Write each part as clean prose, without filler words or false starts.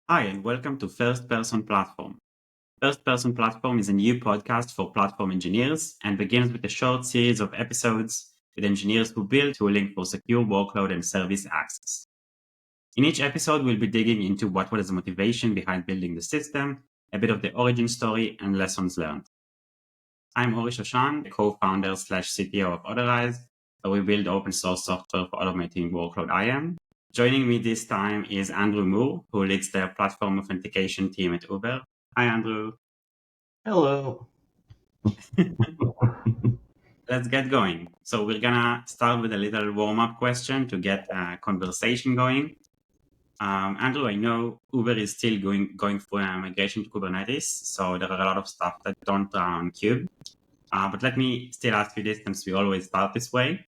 Hi, and welcome to First Person Platform. First Person Platform is a new podcast for platform engineers and begins with a short series of episodes with engineers who build tooling for secure workload and service access. In each episode, we'll be digging into what was the motivation behind building the system, a bit of the origin story, and lessons learned. I'm Ori Shoshan, the co-founder / CTO of Authorize, where we build open source software for automating workload IAM. Joining me this time is Andrew Moore, who leads the Platform Authentication team at Uber. Hi, Andrew. Hello. Let's get going. So we're gonna start with a little warm-up question to get a conversation going. Andrew, I know Uber is still going through a migration to Kubernetes, so there are a lot of stuff that don't run on Kube. But let me still ask you this, since we always start this way.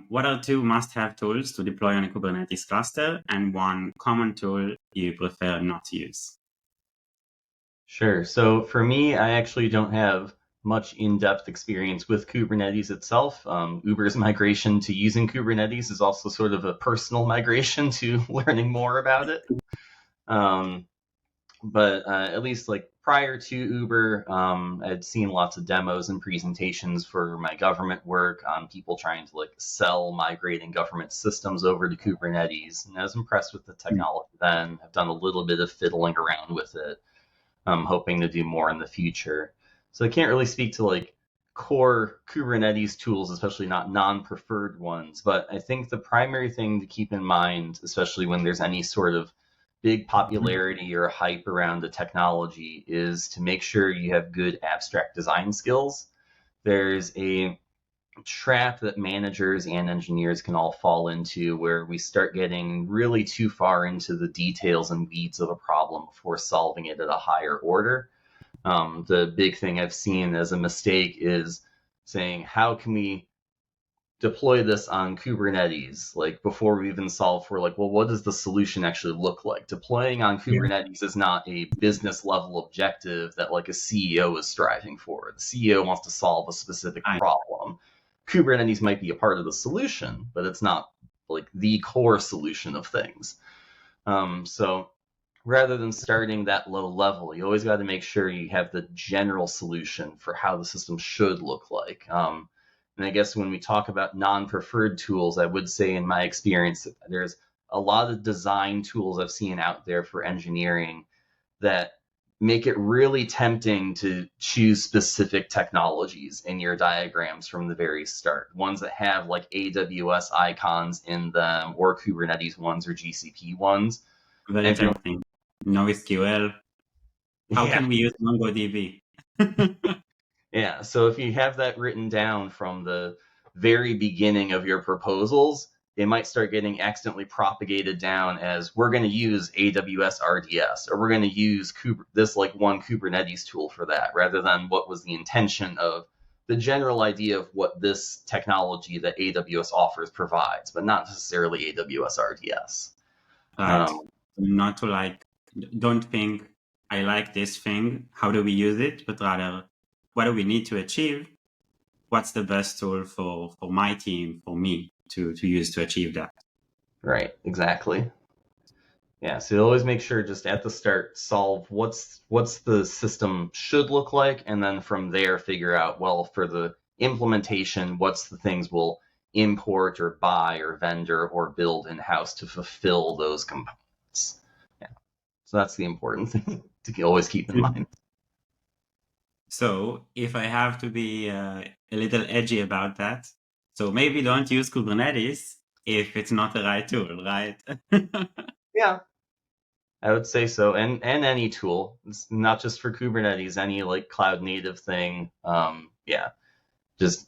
What are two must-have tools to deploy on a Kubernetes cluster, and one common tool you prefer not to use? Sure. So for me, I actually don't have much in-depth experience with Kubernetes itself. Uber's migration to using Kubernetes is also sort of a personal migration to learning more about it. But at least like prior to Uber, I'd seen lots of demos and presentations for my government work on people trying to like sell migrating government systems over to Kubernetes. And I was impressed with the technology then. I've done a little bit of fiddling around with it. I'm hoping to do more in the future. So I can't really speak to like core Kubernetes tools, especially not non-preferred ones. But I think the primary thing to keep in mind, especially when there's any sort of big popularity or hype around the technology, is to make sure you have good abstract design skills. There's a trap that managers and engineers can all fall into where we start getting really too far into the details and weeds of a problem before solving it at a higher order. The big thing I've seen as a mistake is saying, how can we deploy this on Kubernetes? Like before we even solve for like, well, what does the solution actually look like? Deploying on Kubernetes is not a business level objective that like a CEO is striving for. The CEO wants to solve a specific problem. Kubernetes might be a part of the solution, but it's not like the core solution of things. So rather than starting that low level, you always got to make sure you have the general solution for how the system should look like. And I guess when we talk about non-preferred tools, I would say in my experience, there's a lot of design tools I've seen out there for engineering that make it really tempting to choose specific technologies in your diagrams from the very start. Ones that have like AWS icons in them, or Kubernetes ones, or GCP ones. Very tempting. NoSQL. How can we use MongoDB? Yeah, so if you have that written down from the very beginning of your proposals, they might start getting accidentally propagated down as we're going to use AWS RDS, or we're going to use this like one Kubernetes tool for that, rather than what was the intention of the general idea of what this technology that AWS offers provides, but not necessarily AWS RDS. Right. Not to like, don't think I like this thing, how do we use it, but rather what do we need to achieve? What's the best tool for my team, for me to use to achieve that? Right, exactly. Yeah, so you always make sure just at the start, solve what's the system should look like, and then from there figure out, well, for the implementation, what's the things we'll import or buy or vendor or build in-house to fulfill those components. Yeah. So that's the important thing to always keep in mind. So if I have to be a little edgy about that, so maybe don't use Kubernetes if it's not the right tool, right? Yeah, I would say so. And any tool, it's not just for Kubernetes, any like cloud native thing. Yeah, just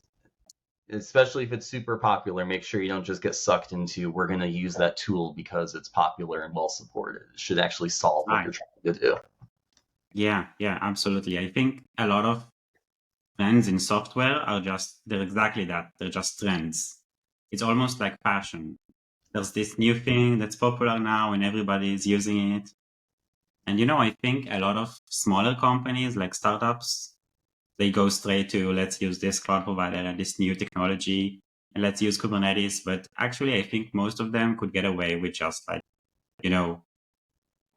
especially if it's super popular, make sure you don't just get sucked into we're going to use that tool because it's popular and well supported. It should actually solve what you're trying to do. Yeah, absolutely. I think a lot of trends in software are they're exactly that. They're just trends. It's almost like fashion. There's this new thing that's popular now and everybody is using it. And I think a lot of smaller companies like startups, they go straight to let's use this cloud provider and this new technology and let's use Kubernetes. But actually, I think most of them could get away with just like,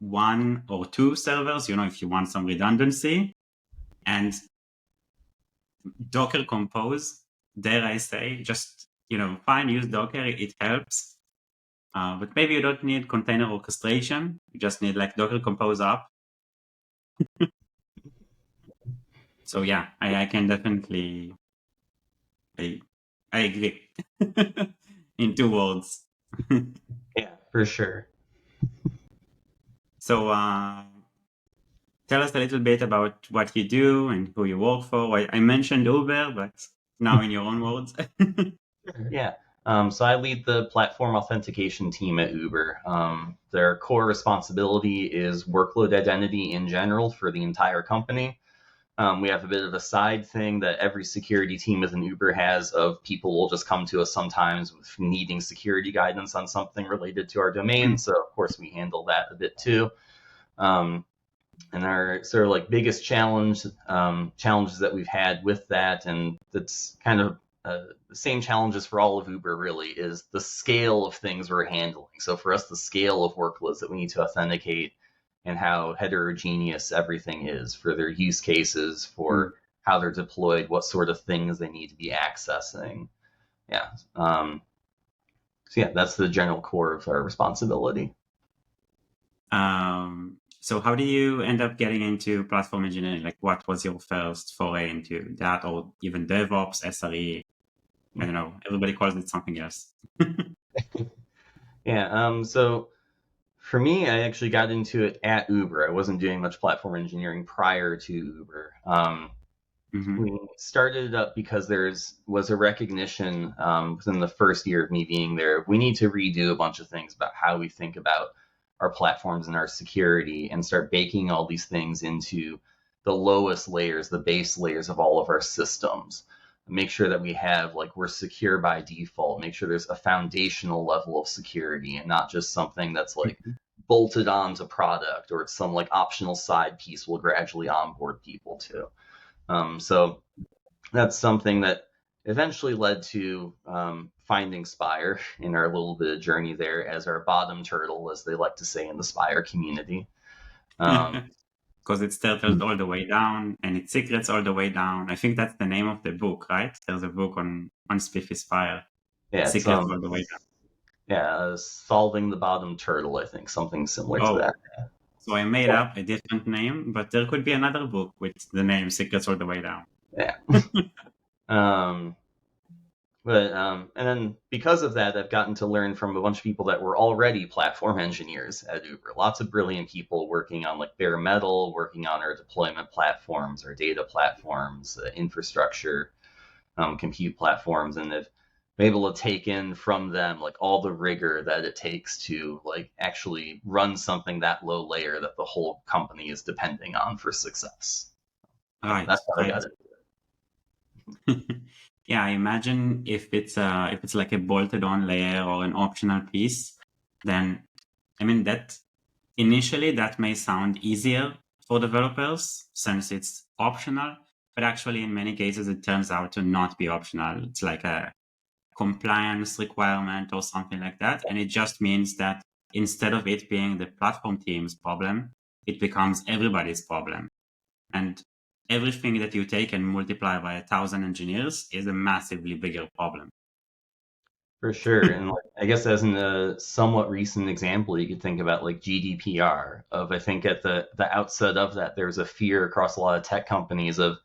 one or two servers, if you want some redundancy. And Docker Compose, dare I say, just, fine, use Docker, it helps. But maybe you don't need container orchestration. You just need like Docker Compose up. So yeah, I can definitely, I agree. In 2 words. Yeah, for sure. So tell us a little bit about what you do and who you work for. I mentioned Uber, but now in your own words. Yeah. So I lead the platform authentication team at Uber. Their core responsibility is workload identity in general for the entire company. We have a bit of a side thing that every security team within Uber has of people will just come to us sometimes with needing security guidance on something related to our domain. So of course we handle that a bit too. And our sort of like biggest challenges that we've had with that, and that's kind of the same challenges for all of Uber really, is the scale of things we're handling. So for us, the scale of workloads that we need to authenticate and how heterogeneous everything is for their use cases, for how they're deployed, what sort of things they need to be accessing. Yeah. So yeah, that's the general core of our responsibility. So how do you end up getting into platform engineering? Like, what was your first foray into that, or even DevOps, SRE? I don't know. Everybody calls it something else. Yeah. So for me, I actually got into it at Uber. I wasn't doing much platform engineering prior to Uber. We started it up because was a recognition within the first year of me being there. We need to redo a bunch of things about how we think about our platforms and our security, and start baking all these things into the lowest layers, the base layers of all of our systems. Make sure that we have, like, we're secure by default. Make sure there's a foundational level of security and not just something that's like bolted onto product, or it's some like optional side piece we'll gradually onboard people to. So that's something that eventually led to finding SPIRE in our little bit of journey there as our bottom turtle, as they like to say in the SPIRE community. Because it's turtles all the way down and it's secrets all the way down. I think that's the name of the book, right? There's a book on SPIFFE SPIRE. Yeah, Secrets all the way down. Yeah, solving the bottom turtle, I think, something similar to that. So I made up a different name, but there could be another book with the name Secrets All the Way Down. Yeah. And then because of that, I've gotten to learn from a bunch of people that were already platform engineers at Uber. Lots of brilliant people working on like bare metal, working on our deployment platforms, our data platforms, infrastructure, compute platforms, and they've been able to take in from them like all the rigor that it takes to like actually run something that low layer that the whole company is depending on for success. Right. That's how I got it. Yeah, I imagine if it's like a bolted on layer or an optional piece, then I mean that initially that may sound easier for developers since it's optional, but actually in many cases it turns out to not be optional. It's like a compliance requirement or something like that. And it just means that instead of it being the platform team's problem, it becomes everybody's problem. And everything that you take and multiply by 1,000 engineers is a massively bigger problem. For sure. And like, I guess as a somewhat recent example, you could think about like GDPR of, I think at the outset of that, there's a fear across a lot of tech companies of,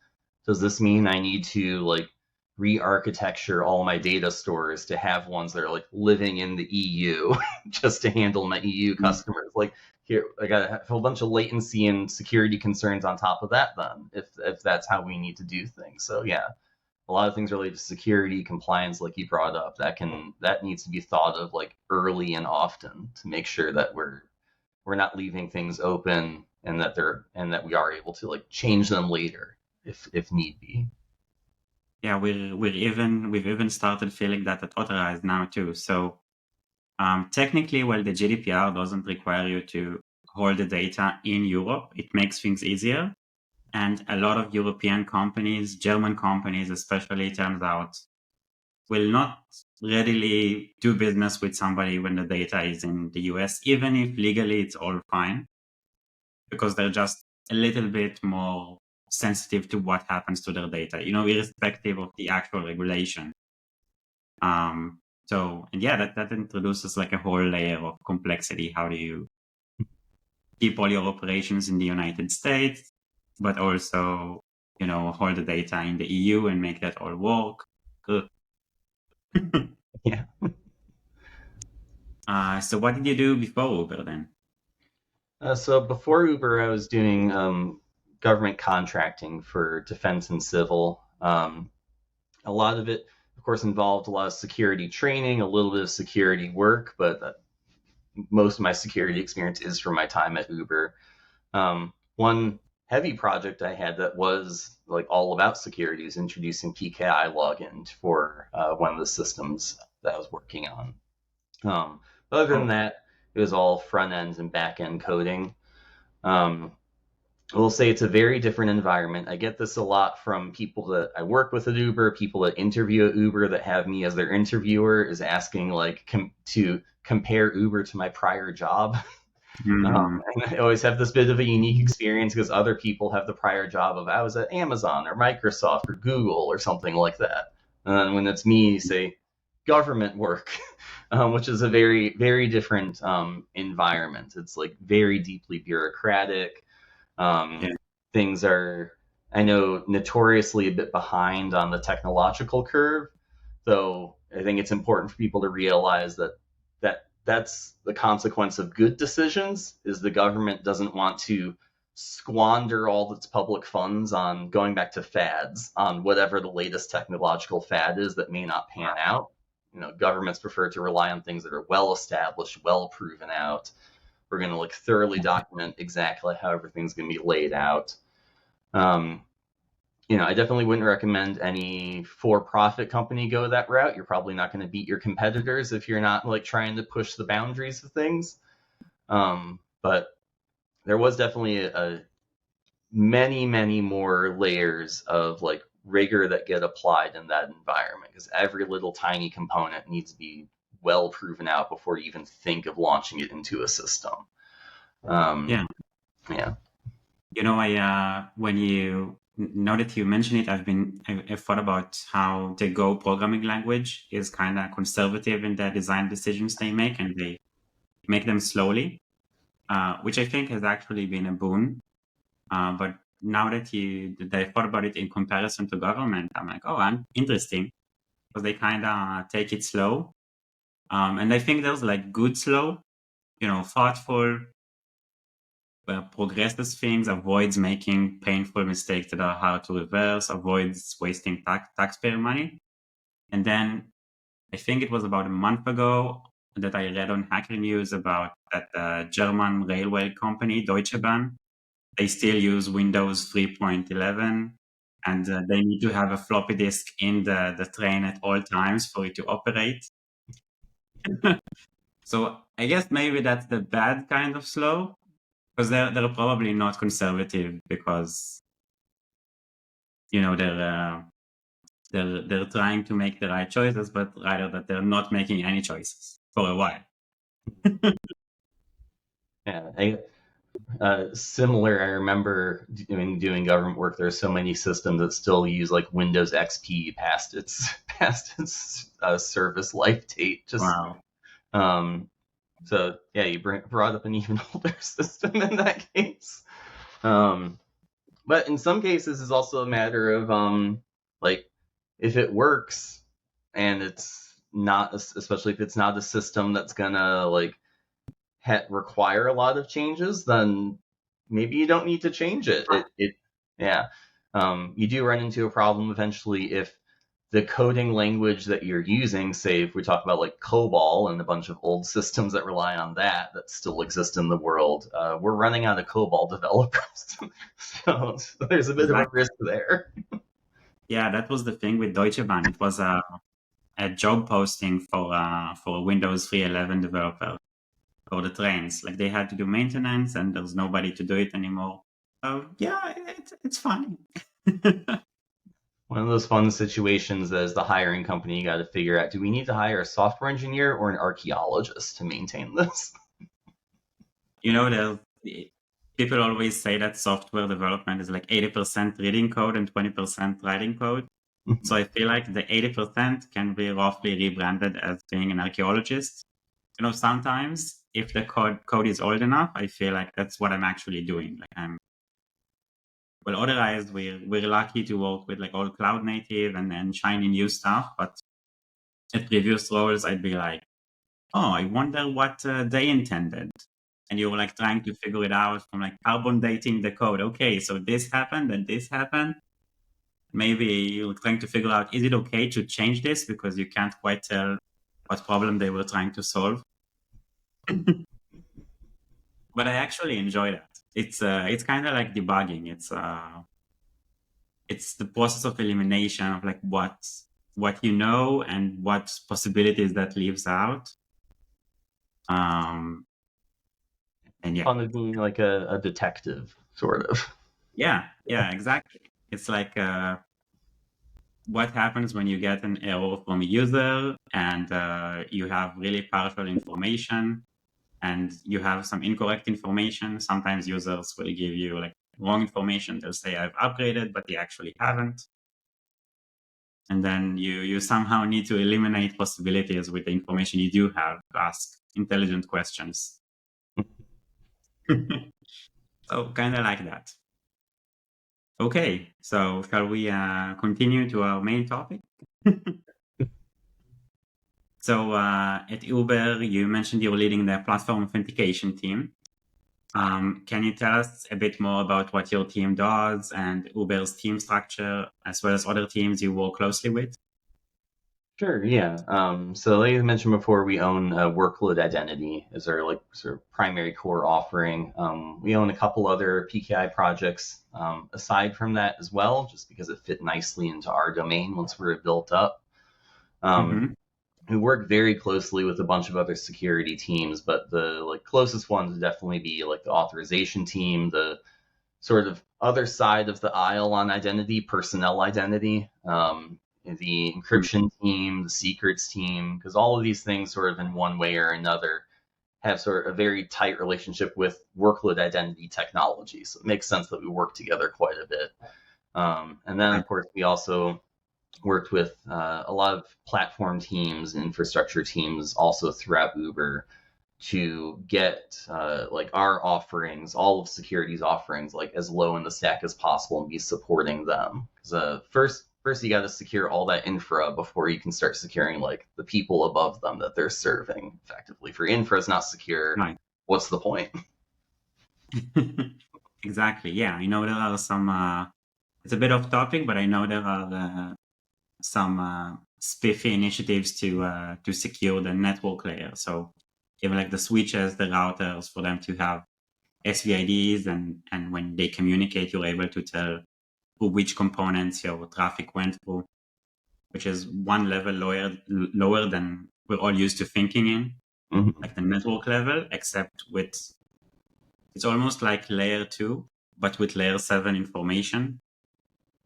does this mean I need to like re-architecture all my data stores to have ones that are like living in the EU just to handle my EU customers? Like, here, I got a whole bunch of latency and security concerns on top of that then, if that's how we need to do things. So yeah, a lot of things related to security, compliance, like you brought up, that needs to be thought of like early and often to make sure that we're not leaving things open, and that we are able to like change them later if need be. Yeah, we've even started feeling that at Authorize now too. So technically, while the GDPR doesn't require you to hold the data in Europe, it makes things easier. And a lot of European companies, German companies especially, turns out, will not readily do business with somebody when the data is in the US, even if legally it's all fine. because they're just a little bit more sensitive to what happens to their data, irrespective of the actual regulation. That introduces like a whole layer of complexity. How do you keep all your operations in the United States, but also, hold the data in the EU and make that all work? Yeah. So what did you do before Uber then? So before Uber, I was doing government contracting for defense and civil. A lot of it, of course, involved a lot of security training, a little bit of security work, but most of my security experience is from my time at Uber. One heavy project I had that was like all about security is introducing PKI login for one of the systems that I was working on. Other than that, it was all front end and back end coding. I will say it's a very different environment. I get this a lot from people that I work with at Uber, people that interview at Uber that have me as their interviewer, is asking like to compare Uber to my prior job. And I always have this bit of a unique experience because other people have the prior job of I was at Amazon or Microsoft or Google or something like that. And then when it's me, you say government work, which is a very, very different environment. It's like very deeply bureaucratic. Things are, I know, notoriously a bit behind on the technological curve. So I think it's important for people to realize that's the consequence of good decisions, is the government doesn't want to squander all its public funds on going back to fads, on whatever the latest technological fad is that may not pan out. Governments prefer to rely on things that are well established, well proven out. We're going to like thoroughly document exactly how everything's going to be laid out. I definitely wouldn't recommend any for-profit company go that route. You're probably not going to beat your competitors if you're not like trying to push the boundaries of things. But there was definitely many, many more layers of like rigor that get applied in that environment, because every little tiny component needs to be well proven out before you even think of launching it into a system. Yeah. When now that you mention it, I've thought about how the Go programming language is kind of conservative in the design decisions they make, and they make them slowly, which I think has actually been a boon. But now that I thought about it in comparison to government, I'm like, I'm interesting, because they kind of take it slow. And I think there's like good slow, thoughtful, progresses things, avoids making painful mistakes that are hard to reverse, avoids wasting taxpayer money. And then I think it was about a month ago that I read on Hacker News about that German railway company, Deutsche Bahn. They still use Windows 3.11, and they need to have a floppy disk in the train at all times for it to operate. So I guess maybe that's the bad kind of slow, because they're probably not conservative because they're trying to make the right choices, but rather that they're not making any choices for a while. Similar, I remember doing government work. There's so many systems that still use like Windows XP past its service life date. Wow. So yeah, you brought up an even older system in that case. But in some cases, it's also a matter of like if it works and it's not, especially if it's not a system that's gonna like require a lot of changes, then maybe you don't need to change it. You do run into a problem eventually if the coding language that you're using, say if we talk about like COBOL and a bunch of old systems that rely on that still exist in the world, we're running out of COBOL developers. so there's a bit of a risk there. Yeah, that was the thing with Deutsche Bahn. It was a job posting for a Windows 3.11 developer for the trains. Like they had to do maintenance and there's nobody to do it anymore. So yeah, it's funny. One of those fun situations as the hiring company, you got to figure out, do we need to hire a software engineer or an archaeologist to maintain this? people always say that software development is like 80% reading code and 20% writing code. So I feel like the 80% can be roughly rebranded as being an archaeologist. Sometimes if the code is old enough, I feel like that's what I'm actually doing. Like otherwise we're lucky to work with like all cloud native and shiny new stuff. But at previous roles, I'd be like, oh, I wonder what they intended. And you're like trying to figure it out from like carbon dating the code. Okay, so this happened and this happened. Maybe you're trying to figure out, is it okay to change this? Because you can't quite tell what problem they were trying to solve. But I actually enjoy that. It's kind of like debugging. It's the process of elimination of like what you know and what possibilities that leaves out. And yeah, Fun of being like a detective, sort of. yeah, exactly. It's like what happens when you get an error from a user and you have really partial information and you have some incorrect information. Sometimes users will give you like wrong information. They'll say I've upgraded, but they actually haven't. And then you somehow need to eliminate possibilities with the information you do have to ask intelligent questions. So kind of like that. Okay, so shall we continue to our main topic? So at Uber, you mentioned you're leading the platform authentication team. Can you tell us a bit more about what your team does and Uber's team structure, as well as other teams you work closely with? Sure, yeah. So like I mentioned before, we own Workload Identity as our like sort of primary core offering. We own a couple other PKI projects aside from that as well, just because it fit nicely into our domain once we were built up. Mm-hmm. We work very closely with a bunch of other security teams, but the like closest ones would definitely be like the authorization team, the sort of other side of the aisle on identity, personnel identity, the encryption team, the secrets team, because all of these things sort of in one way or another have sort of a very tight relationship with workload identity technology. So it makes sense that we work together quite a bit. And then, of course, we also worked with a lot of platform teams, infrastructure teams also throughout Uber to get like our offerings, all of security's offerings, like as low in the stack as possible and be supporting them. Because first you got to secure all that infra before you can start securing like the people above them that they're serving effectively. If your infra is not secure, Right. what's the point? Exactly. Yeah, I know there are some. It's a bit off topic, but I know there are some SPIFFE initiatives to secure the network layer. So even like the switches, the routers, for them to have SVIDs, and when they communicate, you're able to tell which components your traffic went through, which is one level lower than we're all used to thinking in, like the network level, except with it's almost like layer 2, but with layer 7 information.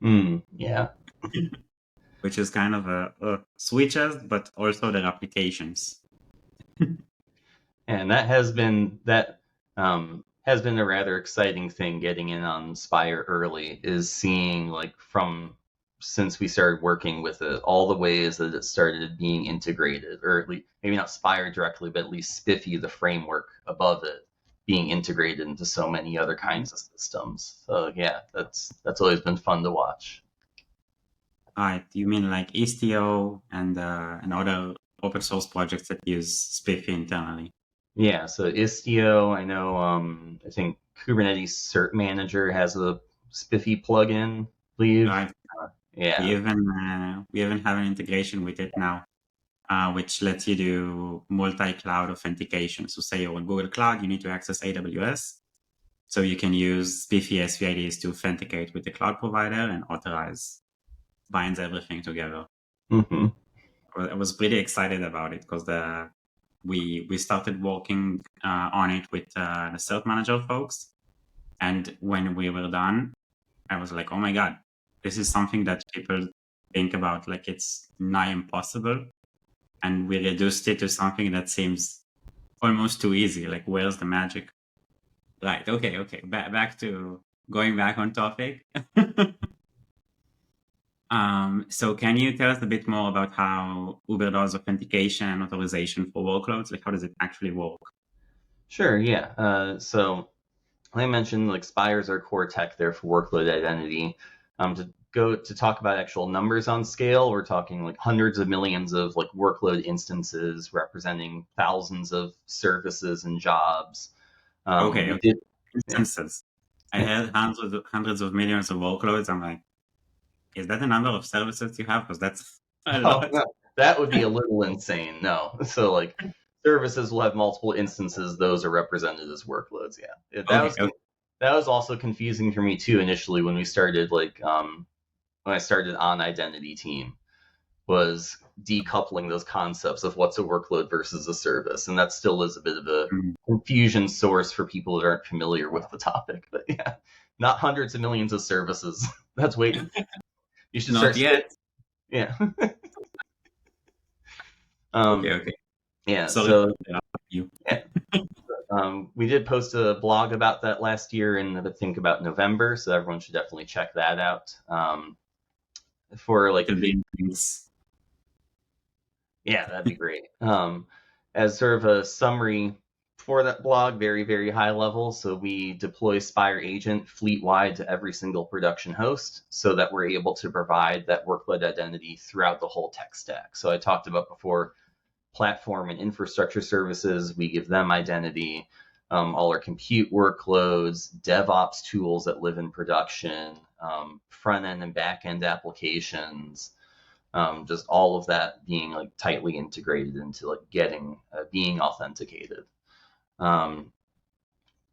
Yeah. Which is kind of a switches, but also their applications. And that has been a rather exciting thing getting in on SPIRE early, is seeing like from since we started working with it, all the ways that it started being integrated, or at least maybe not SPIRE directly, but at least SPIFFE, the framework above it, being integrated into so many other kinds of systems. So yeah, that's always been fun to watch. Right, you mean like Istio and other open source projects that use SPIFFE internally? Yeah, so Istio, I know, I think Kubernetes Cert Manager has a SPIFFE plugin, I believe. Right. Yeah. We even have an integration with it now, which lets you do multi-cloud authentication. So say you're on Google Cloud, you need to access AWS. So you can use SPIFFE SVIDs to authenticate with the cloud provider and authorize, binds everything together. Mm-hmm. I was pretty excited about it because we started working on it with the cert manager folks, and when we were done, I was like, oh my god, this is something that people think about like it's nigh impossible, and we reduced it to something that seems almost too easy. Like, where's the magic? Right. Okay. Back to going back on topic. So can you tell us a bit more about how Uber does authentication and authorization for workloads? Like, how does it actually work? Sure, yeah. So like I mentioned, like SPIRE is our core tech there for workload identity. To talk about actual numbers on scale, we're talking like hundreds of millions of like workload instances representing thousands of services and jobs. Okay. We did, yeah. Instances. I had hundreds of millions of workloads. I'm like, is that the number of services you have? Because that's a Oh, lot. no, that would be a little insane. No, so like services will have multiple instances; those are represented as workloads. Yeah, Okay. that was also confusing for me too initially when we started when I started on identity team, was decoupling those concepts of what's a workload versus a service. And that still is a bit of a Mm. confusion source for people that aren't familiar with the topic. But yeah, not hundreds of millions of services. That's way, you should Not start spit. yet. Yeah. Okay. Yeah. Sorry So for interrupting you. yeah, we did post a blog about that last year in, I think, about November. So everyone should definitely check that out. For like It'll be in things. Yeah, that'd be great. As sort of a summary for that blog, very, very high level. So we deploy Spire Agent fleet-wide to every single production host so that we're able to provide that workload identity throughout the whole tech stack. So I talked about before platform and infrastructure services, we give them identity. All our compute workloads, DevOps tools that live in production, front-end and back-end applications, just all of that being like tightly integrated into like getting being authenticated.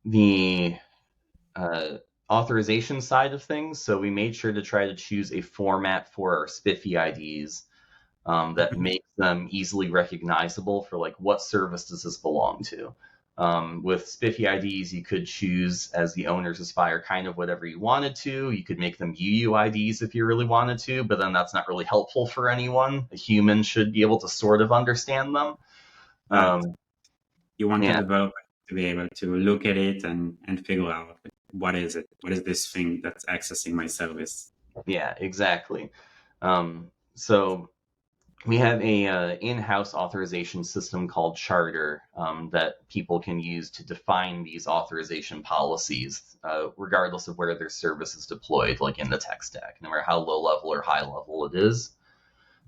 The authorization side of things, so we made sure to try to choose a format for our SPIFFE IDs that makes them easily recognizable for like what service does this belong to. With SPIFFE IDs, you could choose as the owners of Spire kind of whatever you wanted to. You could make them UUIDs if you really wanted to, but then that's not really helpful for anyone. A human should be able to sort of understand them. Right. You want the Yeah, developer to be able to look at it and figure out what is it? What is this thing that's accessing my service? yeah, exactly. So we have a in-house authorization system called Charter that people can use to define these authorization policies, regardless of where their service is deployed, like in the tech stack, no matter how low level or high level it is.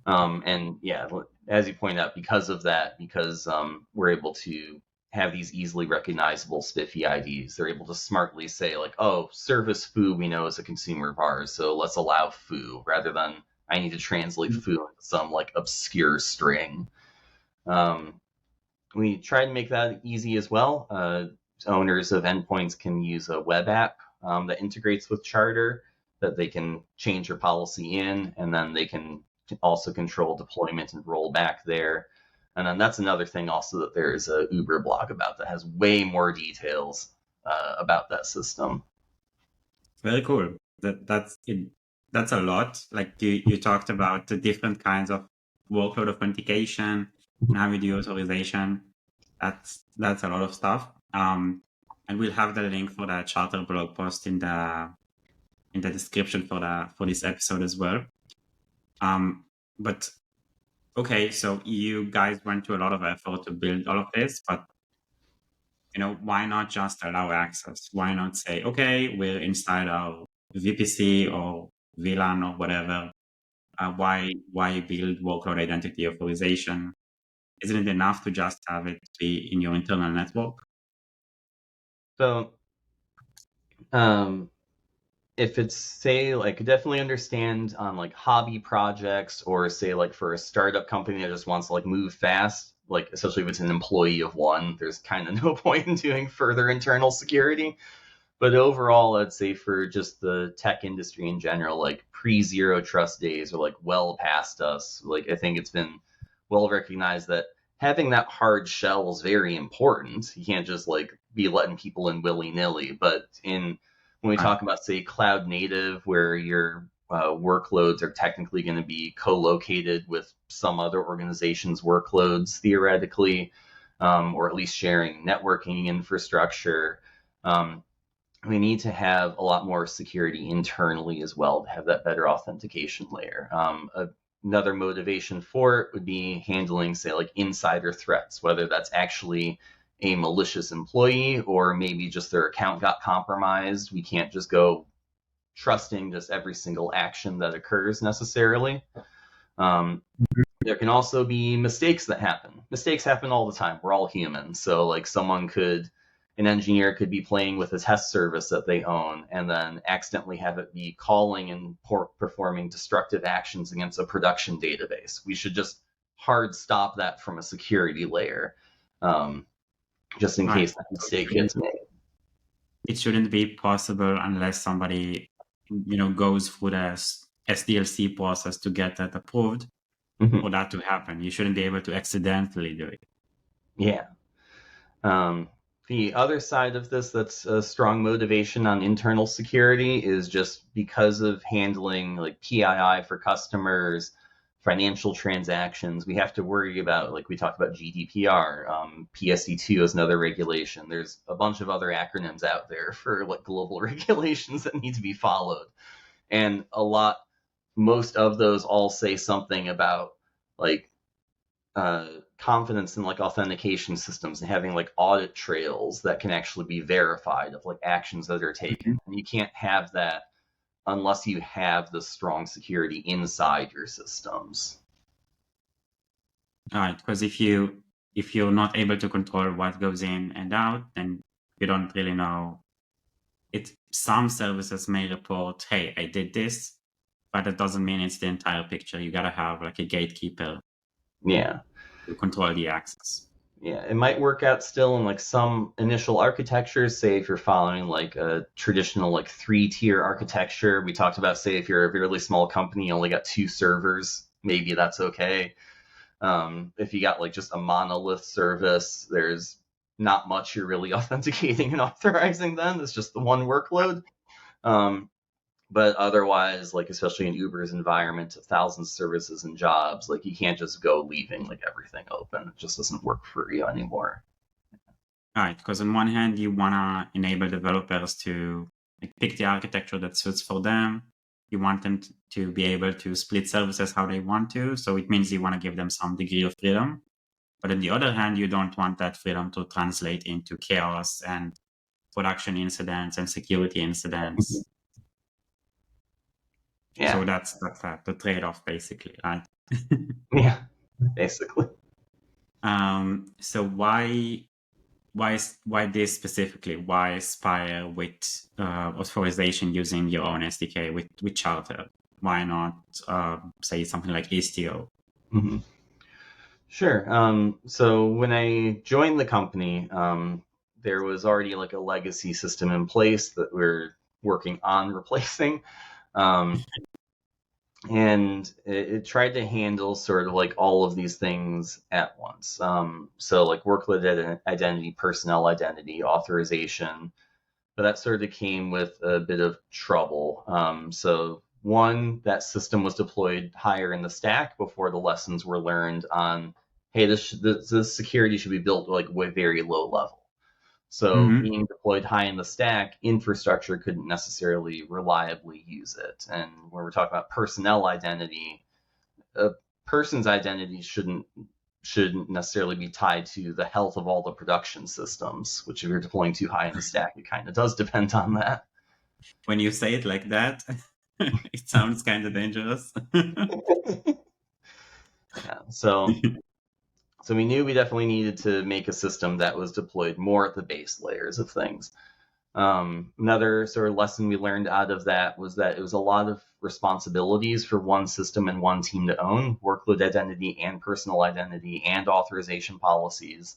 And yeah, as you point out, because of that, because we're able to have these easily recognizable SPIFFE IDs, they're able to smartly say like, oh, service foo we know is a consumer of ours, so let's allow foo, rather than I need to translate foo into some like obscure string. We try to make that easy as well. Owners of endpoints can use a web app that integrates with Charter that they can change their policy in, and then they can also control deployment and rollback there. And then that's another thing also that there is a Uber blog about that has way more details about that system. Very cool. That's it. That's a lot. Like you talked about the different kinds of workload authentication and how we do authorization. That's a lot of stuff. And we'll have the link for the charter blog post in the description for this episode as well. But okay, so you guys went to a lot of effort to build all of this, but why not just allow access? Why not say, okay, we're inside our VPC or VLAN or whatever? Why build workload identity authorization? Isn't it enough to just have it be in your internal network? So if it's, say, like, definitely understand on like hobby projects, or say like for a startup company that just wants to like move fast, like especially if it's an employee of one, there's kind of no point in doing further internal security. But overall, I'd say for just the tech industry in general, like pre-zero trust days are like well past us. Like I think it's been well recognized that having that hard shell is very important. You can't just like be letting people in willy-nilly. But when we talk about, say, cloud native, where your workloads are technically going to be co-located with some other organization's workloads theoretically, or at least sharing networking infrastructure, We need to have a lot more security internally as well to have that better authentication layer. Another motivation for it would be handling, say, like insider threats, whether that's actually a malicious employee or maybe just their account got compromised. We can't just go trusting just every single action that occurs necessarily. There can also be mistakes that happen. Mistakes happen all the time. We're all human. So like an engineer could be playing with a test service that they own and then accidentally have it be calling and performing destructive actions against a production database. We should just hard stop that from a security layer, just in case that mistake gets made. It shouldn't be possible unless somebody, goes through the SDLC process to get that approved. For that to happen. You shouldn't be able to accidentally do it. Yeah. The other side of this that's a strong motivation on internal security is just because of handling like PII for customers, financial transactions. We have to worry about, like we talked about GDPR, PSD2 is another regulation. There's a bunch of other acronyms out there for like global regulations that need to be followed. And most of those all say something about like confidence in like authentication systems and having like audit trails that can actually be verified of like actions that are taken. And you can't have that unless you have the strong security inside your systems. All right, because if you're not able to control what goes in and out, then you don't really know. Some services may report, hey, I did this, but it doesn't mean it's the entire picture. You gotta have like a gatekeeper. Yeah. To control the access. Yeah, it might work out still in like some initial architectures, say if you're following like a traditional like 3-tier architecture. We talked about, say, if you're a really small company, you only got 2 servers, maybe that's okay. If you got like just a monolith service, there's not much you're really authenticating and authorizing then. It's just the one workload. But otherwise, like especially in Uber's environment of thousands of services and jobs, like you can't just go leaving like everything open. It just doesn't work for you anymore. All right, because on one hand, you want to enable developers to pick the architecture that suits for them. You want them to be able to split services how they want to. So it means you want to give them some degree of freedom. But on the other hand, you don't want that freedom to translate into chaos and production incidents and security incidents. Yeah. So that's the trade-off, basically, right? Yeah, basically. So why this specifically? Why SPIRE with authorization using your own SDK with Charter? Why not say something like Istio? Mm-hmm. Sure. So when I joined the company, there was already like a legacy system in place that we're working on replacing. And it tried to handle sort of like all of these things at once. So like workload identity, personnel identity, authorization, but that sort of came with a bit of trouble. So one, that system was deployed higher in the stack before the lessons were learned on, hey, this security should be built like with very low level. So being deployed high in the stack, infrastructure couldn't necessarily reliably use it. And when we're talking about personnel identity, a person's identity shouldn't necessarily be tied to the health of all the production systems, which if you're deploying too high in the stack, it kind of does depend on that. When you say it like that, it sounds kind of dangerous. Yeah, so we knew we definitely needed to make a system that was deployed more at the base layers of things. Another sort of lesson we learned out of that was that it was a lot of responsibilities for one system and one team to own: workload identity and personal identity and authorization policies.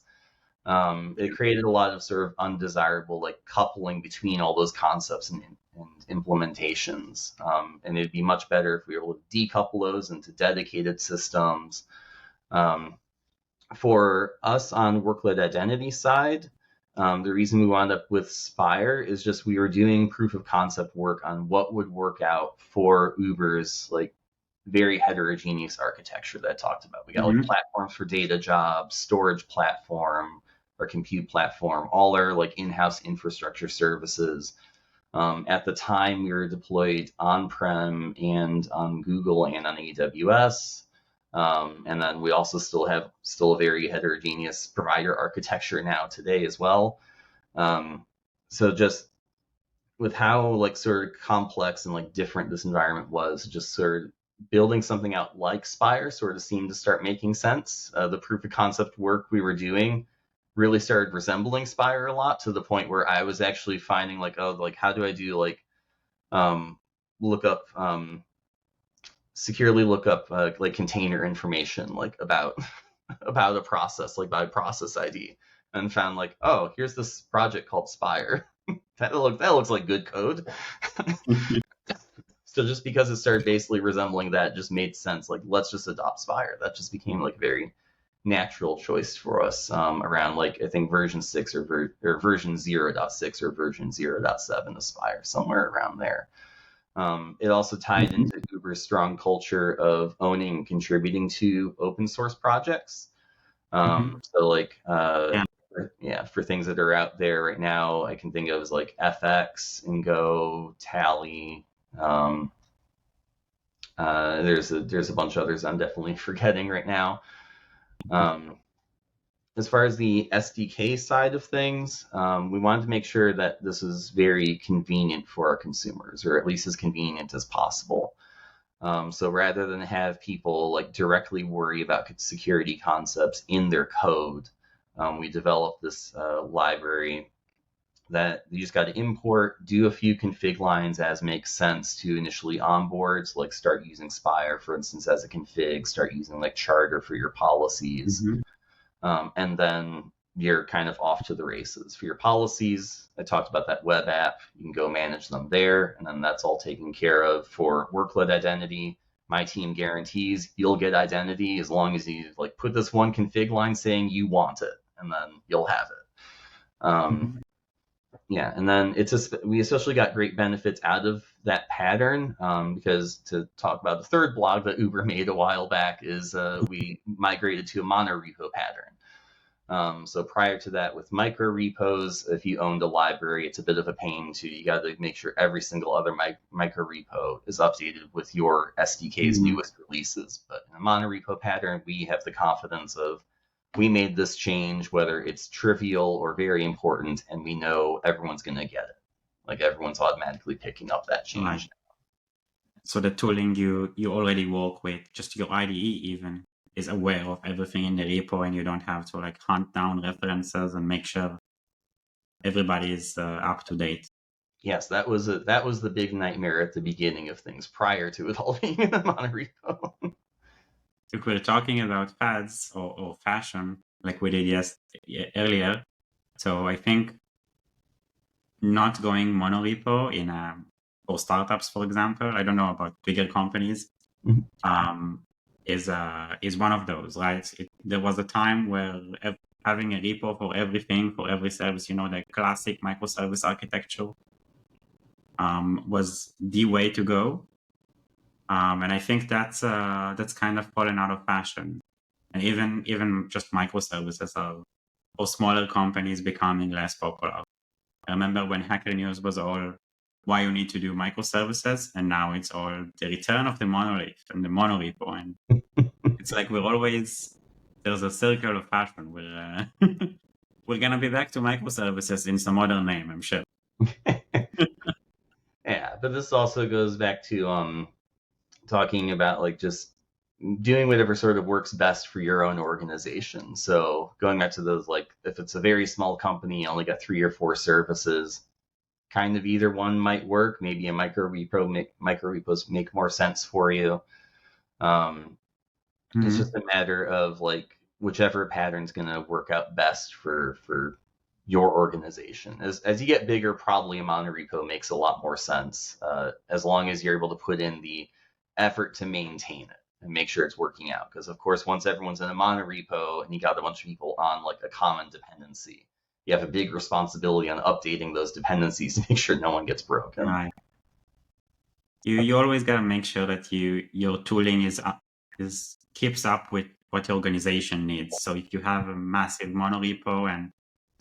It created a lot of sort of undesirable like coupling between all those concepts and implementations. And it'd be much better if we were able to decouple those into dedicated systems. For us on workload identity side, the reason we wound up with SPIRE is just we were doing proof of concept work on what would work out for Uber's like very heterogeneous architecture that I talked about. We got like platforms for data jobs, storage platform, our compute platform, all our like in-house infrastructure services. At the time, we were deployed on-prem and on Google and on AWS. And then we also still have a very heterogeneous provider architecture now today as well. So just with how like sort of complex and like different this environment was, just sort of building something out like Spire sort of seemed to start making sense. The proof of concept work we were doing really started resembling Spire a lot, to the point where I was actually finding like, oh, like how do I do like securely look up like container information like about about a process like by process ID, and found like, oh, here's this project called Spire. that looks like good code. So just because it started basically resembling that just made sense. Like, let's just adopt Spire. That just became like a very natural choice for us around like I think version 6 or version 0.6 or version 0.7 of Spire, somewhere around there. It also tied into Uber's strong culture of owning and contributing to open source projects. So like for things that are out there right now, I can think of as like FX and Go, Tally. There's a bunch of others I'm definitely forgetting right now. As far as the SDK side of things, we wanted to make sure that this is very convenient for our consumers, or at least as convenient as possible. So rather than have people like directly worry about security concepts in their code, we developed this library that you just got to import, do a few config lines as makes sense to initially onboard. So like start using Spire, for instance, as a config, start using like Charter for your policies. And then you're kind of off to the races. For your policies, I talked about that web app. You can go manage them there, and then that's all taken care of. For workload identity, my team guarantees you'll get identity as long as you like put this one config line saying you want it, and then you'll have it. Yeah, and then we especially got great benefits out of that pattern, because to talk about the third blog that Uber made a while back is we migrated to a monorepo pattern. So prior to that, with micro repos, if you owned a library, it's a bit of a pain you got to make sure every single other micro repo is updated with your SDK's newest releases. But in a monorepo pattern, we have the confidence of we made this change, whether it's trivial or very important, and we know everyone's going to get it. Like everyone's automatically picking up that change. Right. So the tooling you already work with, just your IDE even, is aware of everything in the repo, and you don't have to like hunt down references and make sure everybody is up to date. Yes, that was the big nightmare at the beginning of things, prior to it all being in the monorepo. If we're talking about fads or fashion, like we did earlier, so I think not going monorepo for startups, for example, I don't know about bigger companies, is one of those, right? There was a time where having a repo for everything, for every service, the classic microservice architecture, was the way to go. And I think that's kind of fallen out of fashion, and even just microservices are for smaller companies becoming less popular. I remember when Hacker News was all why you need to do microservices, and now it's all the return of the monolith and the monorepo, and it's like there's a circle of fashion. We're gonna be back to microservices in some other name, I'm sure. Yeah, but this also goes back to talking about like just doing whatever sort of works best for your own organization. So going back to those, like if it's a very small company, you only got 3 or 4 services, kind of either one might work. Maybe a micro repos make more sense for you. It's just a matter of like whichever pattern's going to work out best for your organization. As you get bigger, probably a monorepo makes a lot more sense, as long as you're able to put in the effort to maintain it and make sure it's working out. Because of course, once everyone's in a monorepo and you got a bunch of people on like a common dependency, you have a big responsibility on updating those dependencies to make sure no one gets broken. Right. You always gotta make sure that your tooling keeps up with what your organization needs. So if you have a massive monorepo and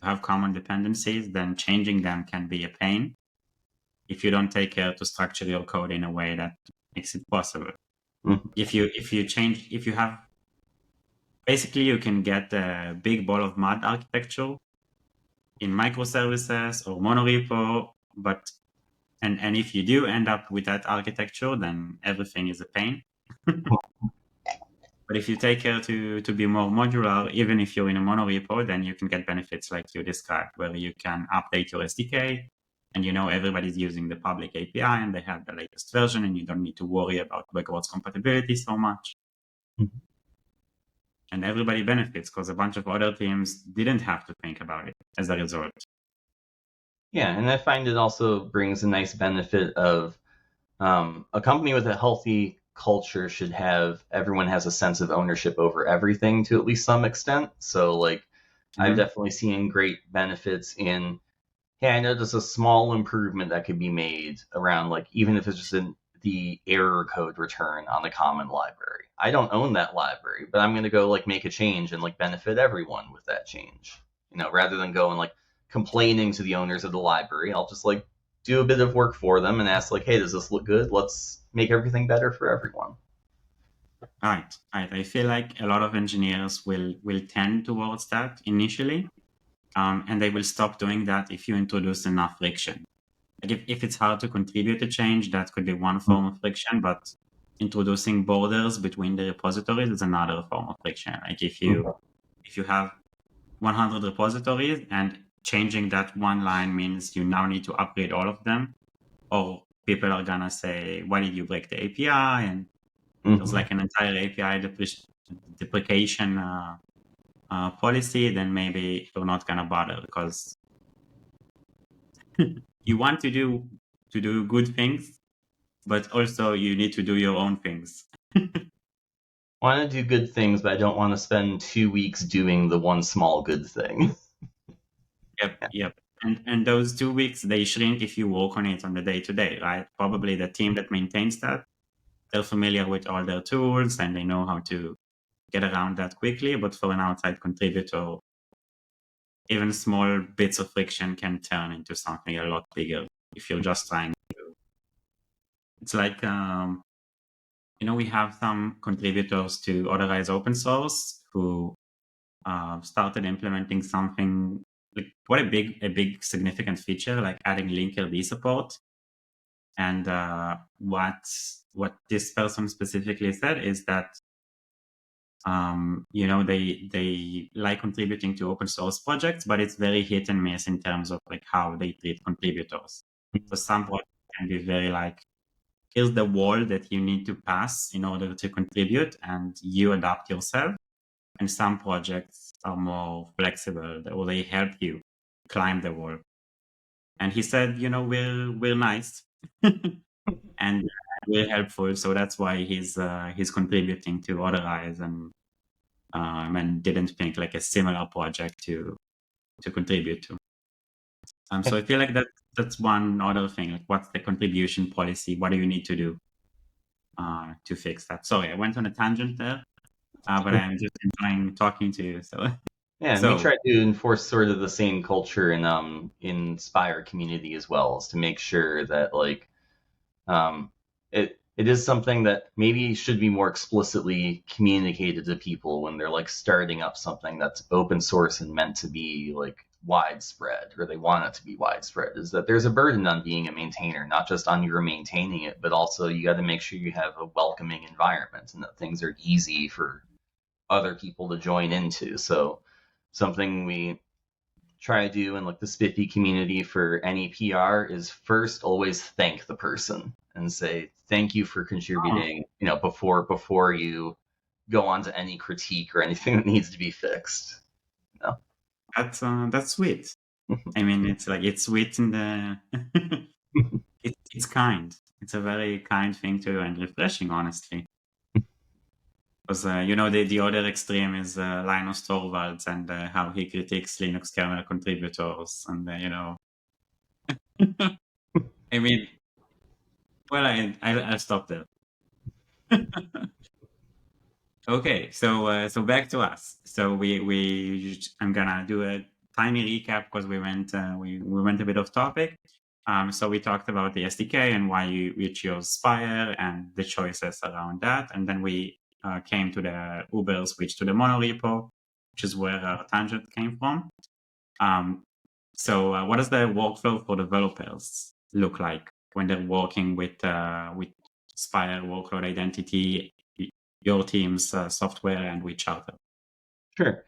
have common dependencies, then changing them can be a pain if you don't take care to structure your code in a way that makes it possible. Mhm. If you have, basically you can get a big ball of mud architecture in microservices or monorepo, but and if you do end up with that architecture, then everything is a pain. But if you take care to be more modular, even if you're in a monorepo, then you can get benefits like you described, where you can update your SDK, and everybody's using the public API and they have the latest version, and you don't need to worry about backwards compatibility so much. Mhm. And everybody benefits because a bunch of other teams didn't have to think about it as a result. Yeah, and I find it also brings a nice benefit of a company with a healthy culture should have everyone has a sense of ownership over everything to at least some extent. So like I've definitely seen great benefits in, hey, I know there's a small improvement that could be made around like even if it's just in the error code return on the common library. I don't own that library, but I'm going to go like make a change and like benefit everyone with that change. Rather than going like complaining to the owners of the library, I'll just like do a bit of work for them and ask like, hey, does this look good? Let's make everything better for everyone. Right. I feel like a lot of engineers will tend towards that initially, and they will stop doing that if you introduce enough friction. Like if it's hard to contribute a change, that could be one form of friction, but introducing borders between the repositories is another form of friction. Like if you have 100 repositories and changing that one line means you now need to upgrade all of them, or people are gonna say, why did you break the API? And there's like an entire API deprecation policy, then maybe you're not gonna bother because you want to do good things, but also you need to do your own things. Want to do good things, but I don't want to spend 2 weeks doing the one small good thing. Yep. And those 2 weeks, they shrink if you work on it on the day-to-day, right? Probably the team that maintains that, they're familiar with all their tools and they know how to get around that quickly. But for an outside contributor, even small bits of friction can turn into something a lot bigger if you're just trying to. It's like, we have some contributors to authorize open source who started implementing something like what a big significant feature, like adding Linkerd support. And what this person specifically said is that they like contributing to open source projects, but it's very hit and miss in terms of like how they treat contributors. So some projects can be very like, here's the wall that you need to pass in order to contribute, and you adapt yourself. And some projects are more flexible, or they help you climb the wall. And he said, we're nice and we're helpful, so that's why he's contributing to Authorize and didn't think like a similar project to contribute to. So I feel like that's one other thing. Like, what's the contribution policy? What do you need to do to fix that? Sorry, I went on a tangent there, but I'm just enjoying talking to you. So Yeah, and we try to enforce sort of the same culture in SPIRE community as well, is to make sure that like it is something that maybe should be more explicitly communicated to people when they're like starting up something that's open source and meant to be like widespread, or they want it to be widespread, is that there's a burden on being a maintainer, not just on your maintaining it, but also you got to make sure you have a welcoming environment and that things are easy for other people to join into. So something we try to do in like the SPIFFE community for any PR is first always thank the person and say thank you for contributing, before you go on to any critique or anything that needs to be fixed. That's sweet. I mean, it's like, it's sweet in the it's kind. It's a very kind thing to do and refreshing, honestly. Because the other extreme is Linus Torvalds and how he critiques Linux kernel contributors, and I mean, well, I'll stop there. Okay, so back to us. So I'm gonna do a tiny recap because we went a bit off topic. So we talked about the SDK and why you chose SPIRE and the choices around that, and then we came to the Uber switch to the monorepo, which is where our tangent came from. So what does the workflow for developers look like when they're working with SPIRE, Workload Identity, your team's software, and with Charter? Sure.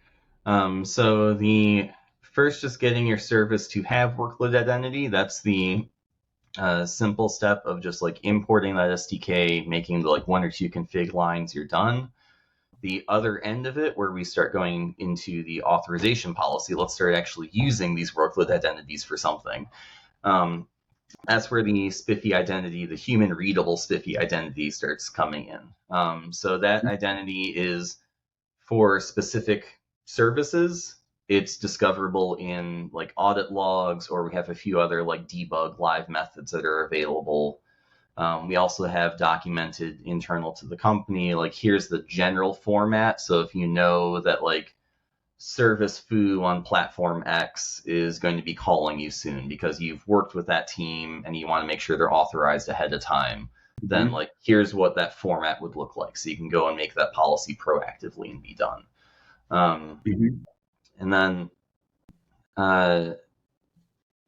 So the first, just getting your service to have workload identity, that's the simple step of just like importing that SDK, making the like 1 or 2 config lines, you're done. The other end of it, where we start going into the authorization policy, let's start actually using these workload identities for something. That's where the SPIFFE identity, the human readable SPIFFE identity, starts coming in. So that identity is for specific services. It's discoverable in like audit logs, or we have a few other like debug live methods that are available. We also have documented internal to the company, like here's the general format. So if you know that like service foo on platform X is going to be calling you soon because you've worked with that team and you want to make sure they're authorized ahead of time, then like here's what that format would look like. So you can go and make that policy proactively and be done. And then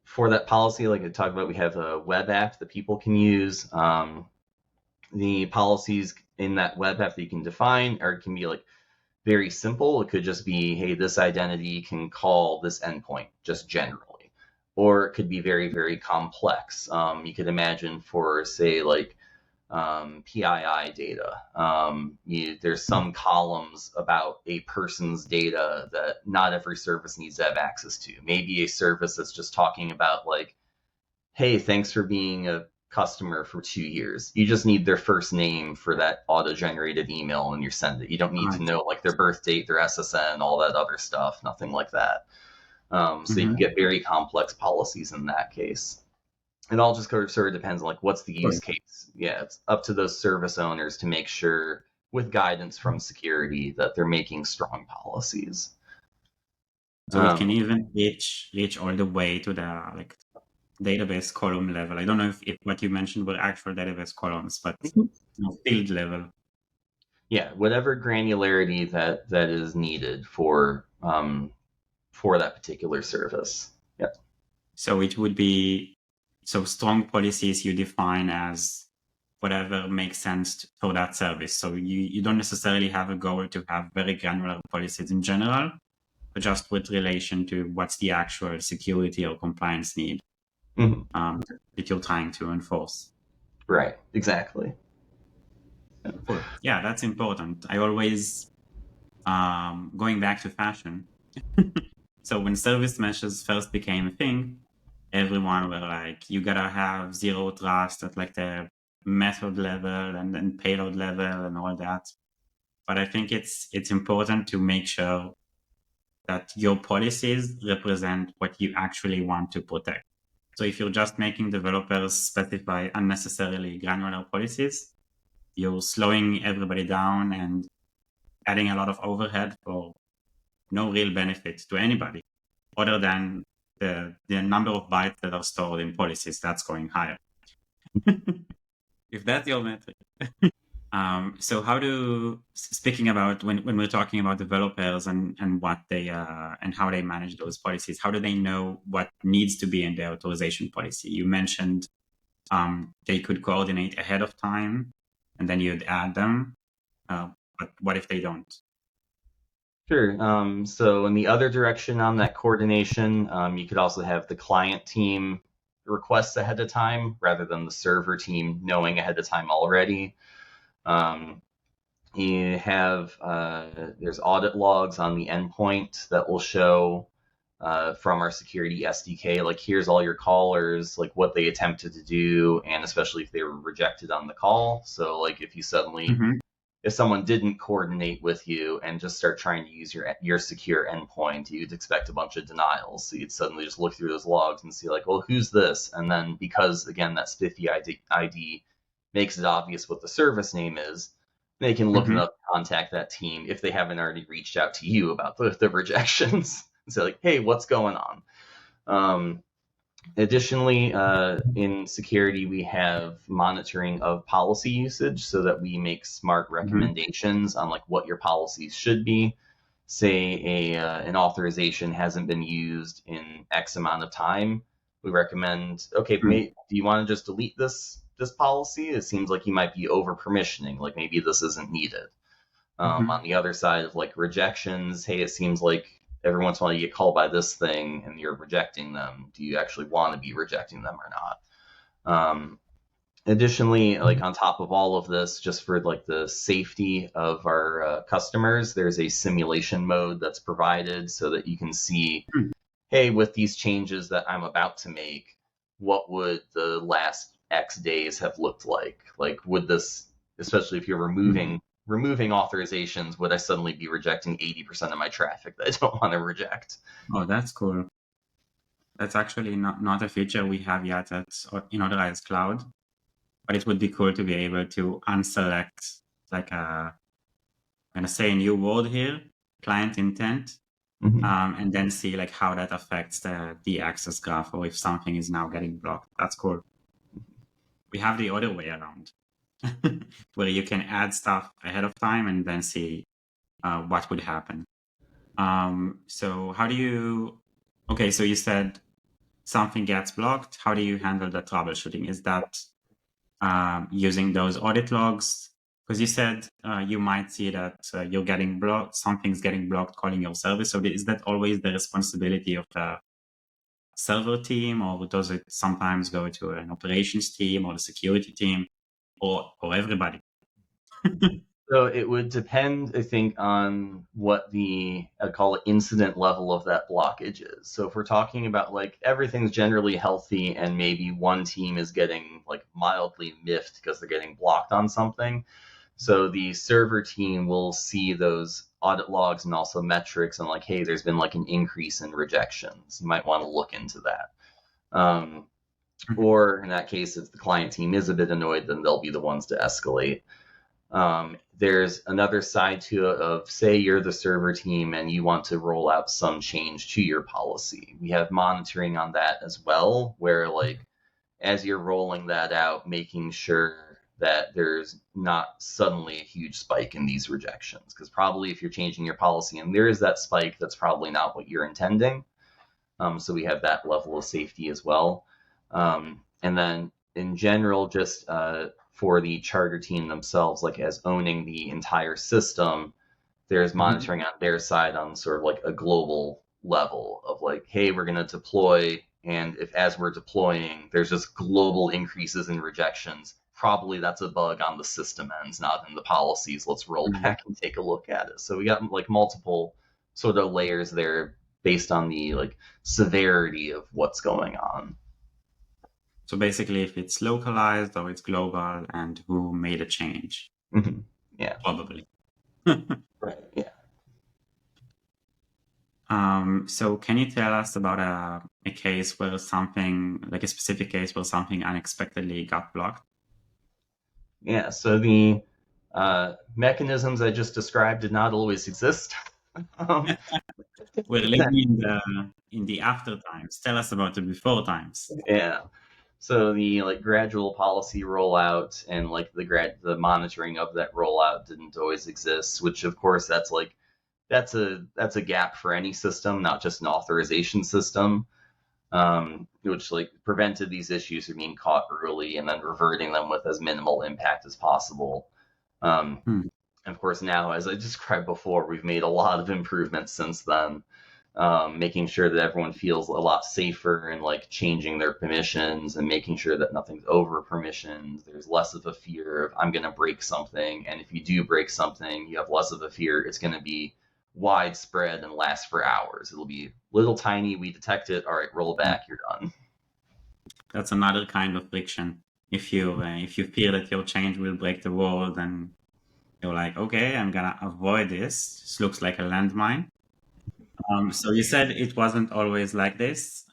for that policy, like I talked about, we have a web app that people can use. The policies in that web app that you can define can be like very simple. It could just be, hey, this identity can call this endpoint just generally. Or it could be very, very complex. You could imagine for, say, like PII data. There's some columns about a person's data that not every service needs to have access to. Maybe a service that's just talking about like, hey, thanks for being a customer for 2 years. You just need their first name for that auto-generated email when you send it. You don't need to know like their birth date, their SSN, all that other stuff, nothing like that. So you can get very complex policies in that case. It all just sort of depends on like what's the use case. Yeah, it's up to those service owners to make sure, with guidance from security, that they're making strong policies. So it can even reach all the way to the like database column level. I don't know if what you mentioned were actual database columns, but field level. Yeah, whatever granularity that is needed for that particular service. Yeah. So it would be strong policies you define as whatever makes sense for that service. So you don't necessarily have a goal to have very granular policies in general, but just with relation to what's the actual security or compliance need that you're trying to enforce. Right, exactly. Cool. Yeah, that's important. I always, going back to fashion, so when service meshes first became a thing, everyone were like, you gotta have zero trust at like the method level and then payload level and all that. But I think it's important to make sure that your policies represent what you actually want to protect. So if you're just making developers specify unnecessarily granular policies, you're slowing everybody down and adding a lot of overhead for no real benefit to anybody, other than the number of bytes that are stored in policies. That's going higher. If that's your metric. So speaking about when we're talking about developers and what they and how they manage those policies, how do they know what needs to be in the authorization policy? You mentioned they could coordinate ahead of time and then you'd add them. But what if they don't? Sure. So in the other direction on that coordination, you could also have the client team requests ahead of time rather than the server team knowing ahead of time already. You have there's audit logs on the endpoint that will show from our security SDK, like here's all your callers, like what they attempted to do, and especially if they were rejected on the call. So like if you suddenly if someone didn't coordinate with you and just start trying to use your secure endpoint, you'd expect a bunch of denials. So you'd suddenly just look through those logs and see like, well, who's this? And then because, again, that SPIFFE ID makes it obvious what the service name is, they can look it up, contact that team if they haven't already reached out to you about the rejections. say like, hey, what's going on? Additionally, in security, we have monitoring of policy usage so that we make smart recommendations on like what your policies should be. Say an authorization hasn't been used in X amount of time, we recommend, okay, do you want to just delete this policy? It seems like you might be over permissioning, like maybe this isn't needed. On the other side of like rejections, hey, it seems like every once in a while you get called by this thing and you're rejecting them. Do you actually want to be rejecting them or not? Additionally, like on top of all of this, just for like the safety of our customers, there's a simulation mode that's provided so that you can see, hey, with these changes that I'm about to make, what would the last X days have looked like? Like, would this, especially if you're removing authorizations, would I suddenly be rejecting 80% of my traffic that I don't want to reject? Oh, that's cool. That's actually not a feature we have yet in Authorized Cloud, but it would be cool to be able to unselect like I'm going to say a new word here, client intent, and then see like how that affects the access graph or if something is now getting blocked. That's cool. We have the other way around where you can add stuff ahead of time and then see what would happen. So how do you, okay, so you said something gets blocked. How do you handle the troubleshooting? Is that using those audit logs? Because you said you might see that you're getting blocked, something's getting blocked calling your service. So is that always the responsibility of the server team, or does it sometimes go to an operations team or the security team or everybody? So it would depend, I think, on what I'd call it incident level of that blockage is. So if we're talking about like everything's generally healthy and maybe one team is getting like mildly miffed because they're getting blocked on something, so the server team will see those audit logs and also metrics and like, hey, there's been like an increase in rejections. You might want to look into that. Or in that case, if the client team is a bit annoyed, then they'll be the ones to escalate. There's another side to it of, say you're the server team and you want to roll out some change to your policy. We have monitoring on that as well, where like as you're rolling that out, making sure that there's not suddenly a huge spike in these rejections. Because probably if you're changing your policy and there is that spike, that's probably not what you're intending. So we have that level of safety as well. And then in general, just for the charter team themselves, like as owning the entire system, there's monitoring on their side on sort of like a global level of like, hey, we're going to deploy. And if as we're deploying, there's just global increases in rejections, probably that's a bug on the system ends, not in the policies. Let's roll back and take a look at it. So we got like multiple sort of layers there based on the like severity of what's going on. So basically, if it's localized or it's global, and who made a change. Yeah, probably. Right. Yeah. So can you tell us about a case where something, like a specific case where something unexpectedly got blocked? Yeah. So the mechanisms I just described did not always exist. We're living in the after times. Tell us about the before times. Yeah. So the like gradual policy rollout and like the monitoring of that rollout didn't always exist, which of course that's a gap for any system, not just an authorization system, which like prevented these issues from being caught early and then reverting them with as minimal impact as possible. And of course now, as I described before, we've made a lot of improvements since then. Making sure that everyone feels a lot safer and like changing their permissions and making sure that nothing's over permissioned. There's less of a fear of I'm going to break something. And if you do break something, you have less of a fear it's going to be widespread and last for hours. It'll be little tiny. We detect it. All right, roll back. You're done. That's another kind of friction. If you fear that your change will break the world, then you're like, okay, I'm going to avoid this. This looks like a landmine. So you said it wasn't always like this.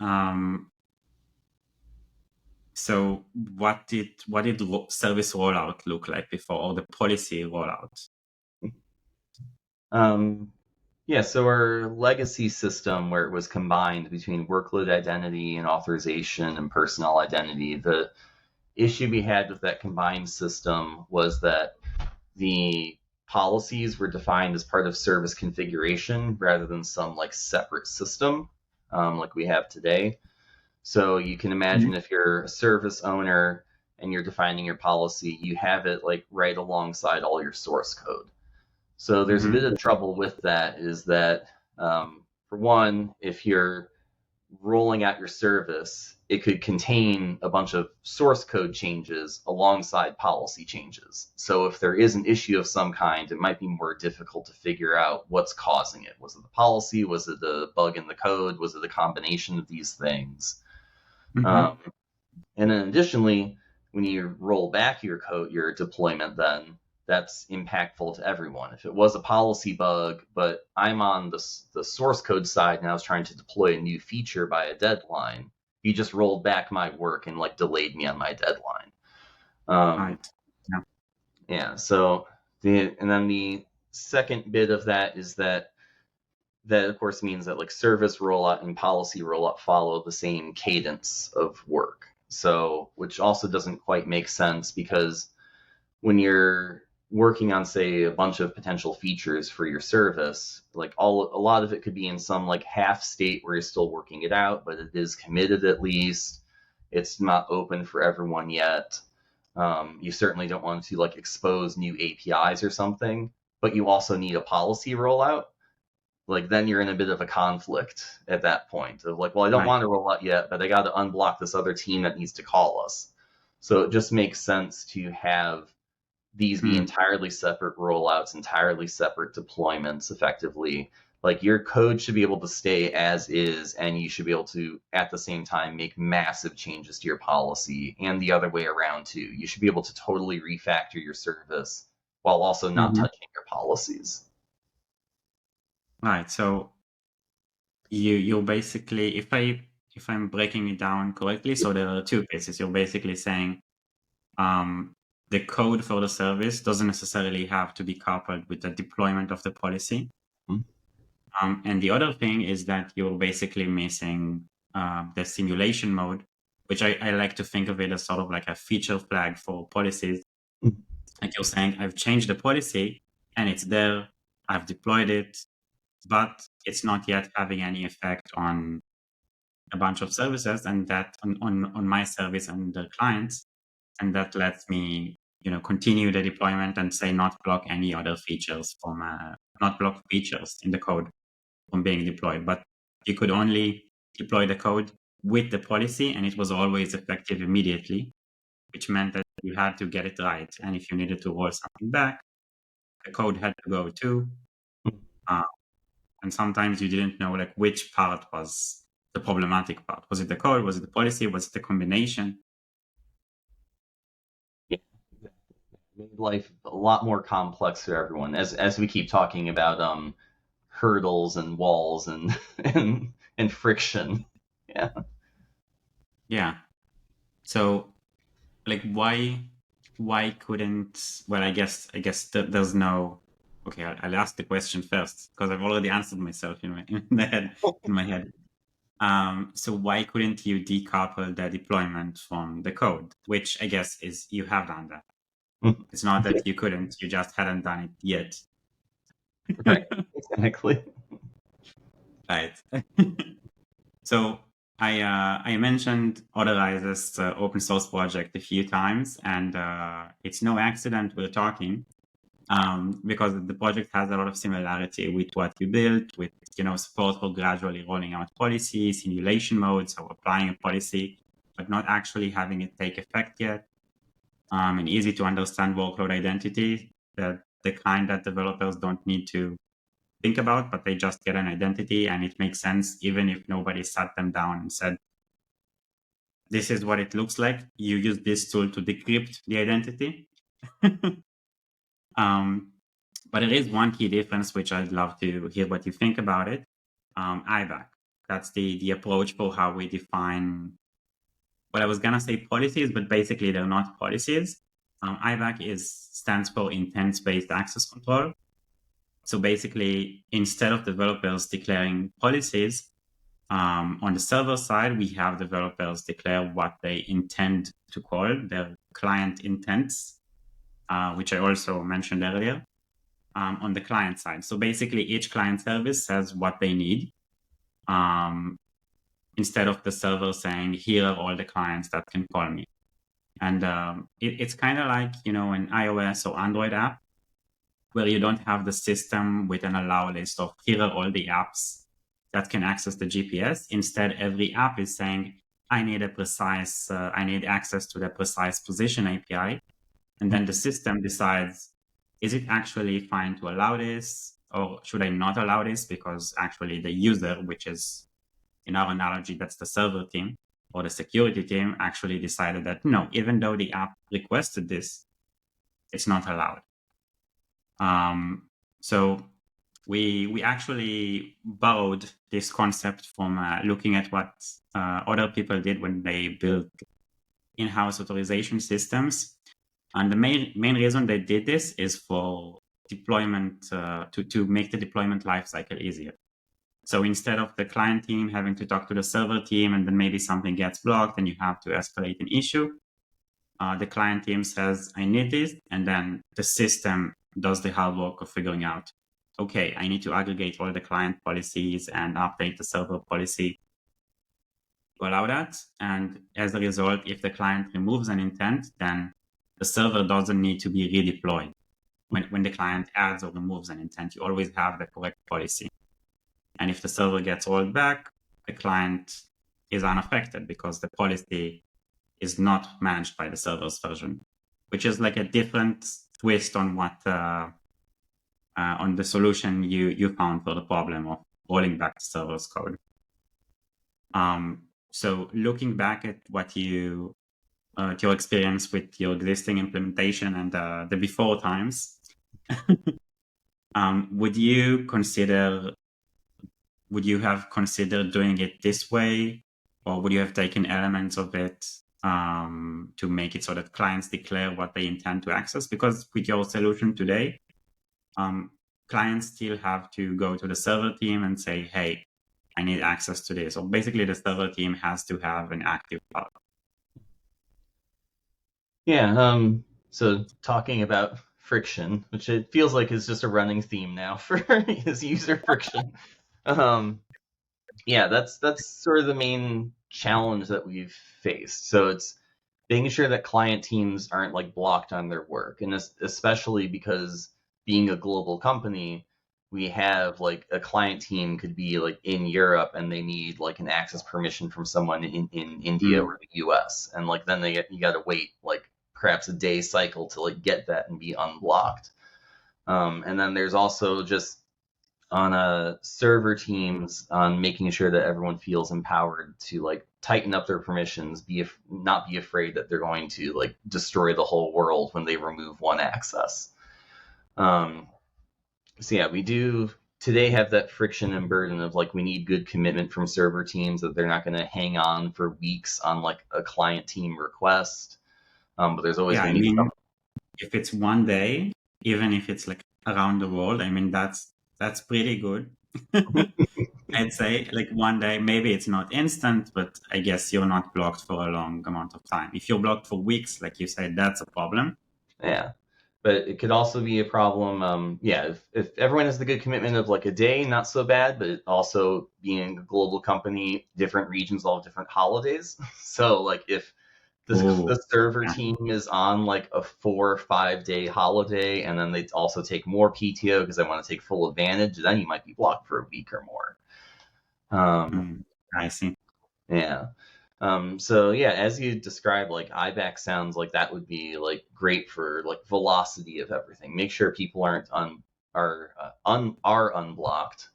So what did service rollout look like before, or the policy rollout? Yeah, so our legacy system where it was combined between workload identity and authorization and personnel identity, the issue we had with that combined system was that the policies were defined as part of service configuration rather than some like separate system like we have today. So you can imagine if you're a service owner and you're defining your policy, you have it like right alongside all your source code. So there's a bit of trouble with that is that, for one, if you're rolling out your service, it could contain a bunch of source code changes alongside policy changes. So if there is an issue of some kind, it might be more difficult to figure out what's causing it. Was it the policy? Was it the bug in the code? Was it a combination of these things? And then additionally, when you roll back your code, your deployment, then that's impactful to everyone. If it was a policy bug, but I'm on the source code side and I was trying to deploy a new feature by a deadline, you just rolled back my work and like delayed me on my deadline. Right. Yeah. So and then the second bit of that is that of course means that like service rollout and policy rollout follow the same cadence of work. So, which also doesn't quite make sense because when you're working on, say, a bunch of potential features for your service, like a lot of it could be in some like half state where you're still working it out, but it is committed at least. It's not open for everyone yet. You certainly don't want to like expose new APIs or something, but you also need a policy rollout. Like then you're in a bit of a conflict at that point of like, well, I don't want to roll out yet, but I got to unblock this other team that needs to call us. So it just makes sense to have these be entirely separate rollouts, entirely separate deployments effectively. Like your code should be able to stay as is, and you should be able to, at the same time, make massive changes to your policy and the other way around too. You should be able to totally refactor your service while also not touching your policies. Right. So you basically, if I'm breaking it down correctly, so there are two cases. You're basically saying the code for the service doesn't necessarily have to be coupled with the deployment of the policy. And the other thing is that you're basically missing the simulation mode, which I like to think of it as sort of like a feature flag for policies. Like you're saying, I've changed the policy and it's there, I've deployed it, but it's not yet having any effect on a bunch of services and that on my service and the clients. And that lets me, continue the deployment and say not block any other features from, not block features in the code from being deployed. But you could only deploy the code with the policy and it was always effective immediately, which meant that you had to get it right. And if you needed to roll something back, the code had to go too. And sometimes you didn't know like which part was the problematic part. Was it the code? Was it the policy? Was it the combination? Yeah, made life a lot more complex for everyone. As we keep talking about hurdles and walls and and friction. Yeah. Yeah. So like why couldn't, well, I guess there's no, okay, I'll ask the question first because I've already answered myself in my head. So why couldn't you decouple the deployment from the code? Which I guess is you have done that. It's not that you couldn't, you just hadn't done it yet. Right. Exactly. Right. So I mentioned Authorize's open source project a few times, and it's no accident we're talking, because the project has a lot of similarity with what you built, with support for gradually rolling out policies, simulation modes, so applying a policy, but not actually having it take effect yet. And easy to understand workload identity, that the kind that developers don't need to think about, but they just get an identity and it makes sense even if nobody sat them down and said, this is what it looks like. You use this tool to decrypt the identity. But there is one key difference, which I'd love to hear what you think about it. IBAC. That's the approach for how we define, well, I was going to say policies, but basically they're not policies. IBAC stands for Intent-Based Access Control. So basically, instead of developers declaring policies, on the server side, we have developers declare what they intend to call their client intents, which I also mentioned earlier, on the client side. So basically, each client service says what they need, instead of the server saying, here are all the clients that can call me. And it's kind of like, an iOS or Android app where you don't have the system with an allow list of here are all the apps that can access the GPS. Instead, every app is saying, I need access to the precise position API. And then the system decides, is it actually fine to allow this? Or should I not allow this? Because actually the user, which is, in our analogy, that's the server team or the security team, actually decided that no, even though the app requested this, it's not allowed. So we actually borrowed this concept from looking at what other people did when they built in-house authorization systems. And the main reason they did this is for deployment, to make the deployment lifecycle easier. So instead of the client team having to talk to the server team and then maybe something gets blocked and you have to escalate an issue, the client team says, I need this, and then the system does the hard work of figuring out, okay, I need to aggregate all the client policies and update the server policy to allow that. And as a result, if the client removes an intent, then the server doesn't need to be redeployed. When the client adds or removes an intent, you always have the correct policy. And if the server gets rolled back, the client is unaffected because the policy is not managed by the server's version, which is like a different twist on what on the solution you found for the problem of rolling back the server's code. So looking back at what your experience with your existing implementation and the before times, would you have considered doing it this way, or would you have taken elements of it to make it so that clients declare what they intend to access? Because with your solution today, clients still have to go to the server team and say, hey, I need access to this. Or basically the server team has to have an active part. Yeah, so talking about friction, which it feels like is just a running theme now for is user friction. Yeah, that's sort of the main challenge that we've faced. So it's making sure that client teams aren't like blocked on their work, and especially because being a global company, we have like a client team could be like in Europe and they need like an access permission from someone in India or the US, and like then you got to wait like perhaps a day cycle to like get that and be unblocked. And then there's also just on server teams on making sure that everyone feels empowered to like tighten up their permissions, not be afraid that they're going to like destroy the whole world when they remove one access. So yeah, we do today have that friction and burden of like we need good commitment from server teams that they're not going to hang on for weeks on like a client team request. But there's always going to be something. If it's one day, even if it's like around the world, I mean that's pretty good. I'd say like one day, maybe it's not instant, but I guess you're not blocked for a long amount of time. If you're blocked for weeks, like you said, that's a problem. Yeah, but it could also be a problem. Yeah, if everyone has the good commitment of like a day, not so bad, but also being a global company, different regions all have different holidays. So like if the server team is on like a 4 or 5 day holiday, and then they also take more PTO because they want to take full advantage, then you might be blocked for a week or more. I see. Yeah. So yeah, as you described, like IBAC sounds like that would be like great for like velocity of everything. Make sure people are unblocked.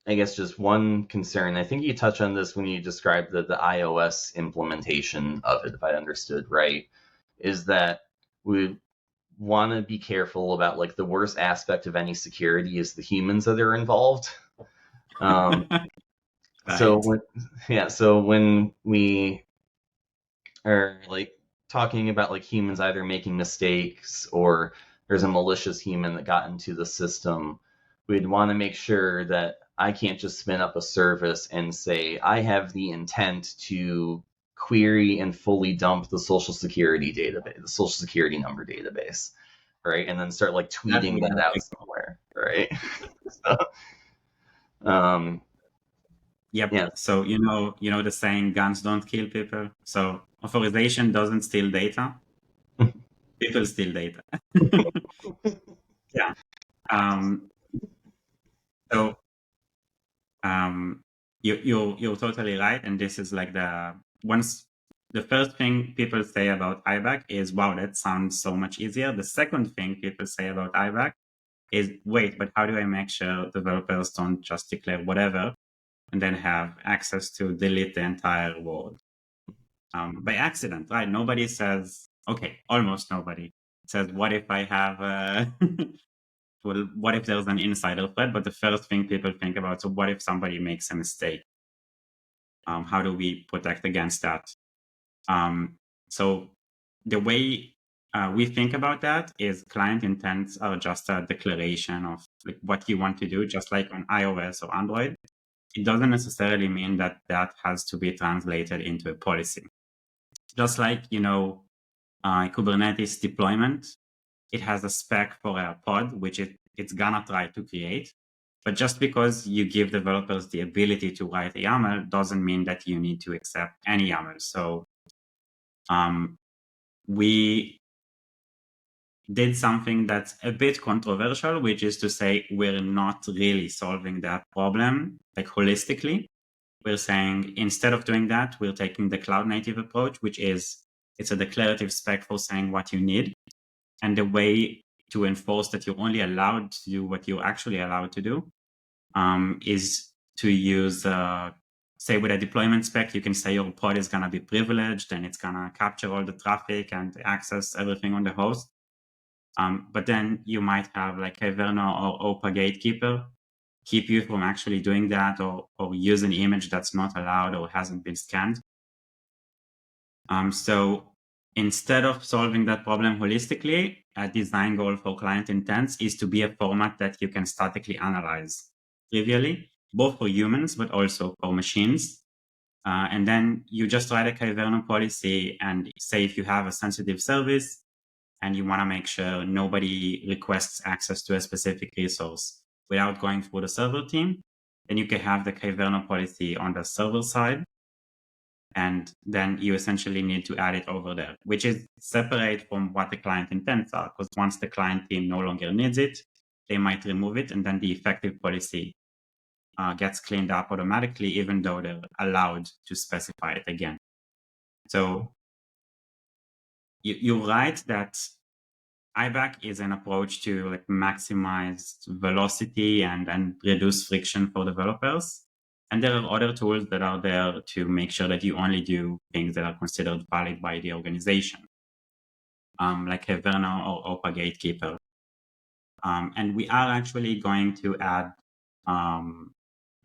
I guess just one concern, I think you touched on this when you described the iOS implementation of it, if I understood right, is that we want to be careful about like the worst aspect of any security is the humans that are involved. Right. So when we are like talking about like humans either making mistakes or there's a malicious human that got into the system, we'd want to make sure that I can't just spin up a service and say, I have the intent to query and fully dump the social security database, the social security number database, right? And then start like tweeting that out somewhere, right? So, Yep. yeah. So you know the saying, guns don't kill people. So authorization doesn't steal data. People steal data. Yeah. So you're totally right, and this is like the first thing people say about IBAC is, wow, that sounds so much easier. The second thing people say about IBAC is, wait, but how do I make sure developers don't just declare whatever and then have access to delete the entire world by accident, right? Nobody says, okay, almost nobody says, what if I have well, what if there's an insider threat? But the first thing people think about, so what if somebody makes a mistake? How do we protect against that? So the way we think about that is client intents are just a declaration of like what you want to do, just like on iOS or Android. It doesn't necessarily mean that that has to be translated into a policy. Just like, Kubernetes deployment, it has a spec for a pod, which it's gonna try to create. But just because you give developers the ability to write a YAML doesn't mean that you need to accept any YAML. So we did something that's a bit controversial, which is to say we're not really solving that problem like holistically. We're saying instead of doing that, we're taking the cloud native approach, which is it's a declarative spec for saying what you need. And the way to enforce that you're only allowed to do what you're actually allowed to do is to use, say with a deployment spec, you can say your pod is going to be privileged and it's going to capture all the traffic and access everything on the host. But then you might have like a Verno or OPA gatekeeper keep you from actually doing that or use an image that's not allowed or hasn't been scanned. So instead of solving that problem holistically, a design goal for client intents is to be a format that you can statically analyze trivially, both for humans, but also for machines. And then you just write a Kyverno policy and say if you have a sensitive service and you want to make sure nobody requests access to a specific resource without going through the server team, then you can have the Kyverno policy on the server side. And then you essentially need to add it over there, which is separate from what the client intents are. Because once the client team no longer needs it, they might remove it. And then the effective policy gets cleaned up automatically, even though they're allowed to specify it again. So you're right that IBAC is an approach to like maximize velocity and reduce friction for developers. And there are other tools that are there to make sure that you only do things that are considered valid by the organization, like a Verno or OPA gatekeeper. And we are actually going to add an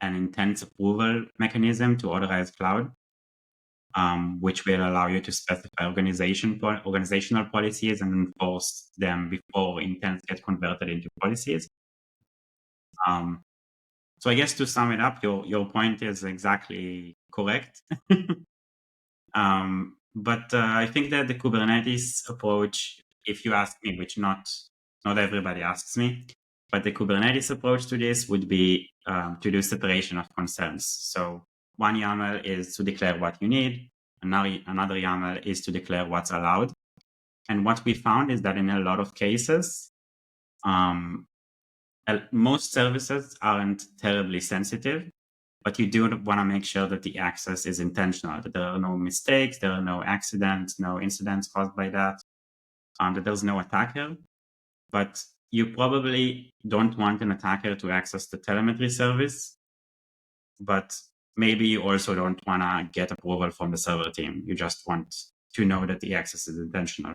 intent approval mechanism to Authorize Cloud, which will allow you to specify organizational policies and enforce them before intents get converted into policies. So I guess to sum it up, your point is exactly correct. But I think that the Kubernetes approach, if you ask me, which not everybody asks me, but the Kubernetes approach to this would be to do separation of concerns. So one YAML is to declare what you need. Another YAML is to declare what's allowed. And what we found is that in a lot of cases, most services aren't terribly sensitive, but you do want to make sure that the access is intentional, that there are no mistakes, there are no accidents, no incidents caused by that, that there's no attacker. But you probably don't want an attacker to access the telemetry service, but maybe you also don't want to get approval from the server team. You just want to know that the access is intentional.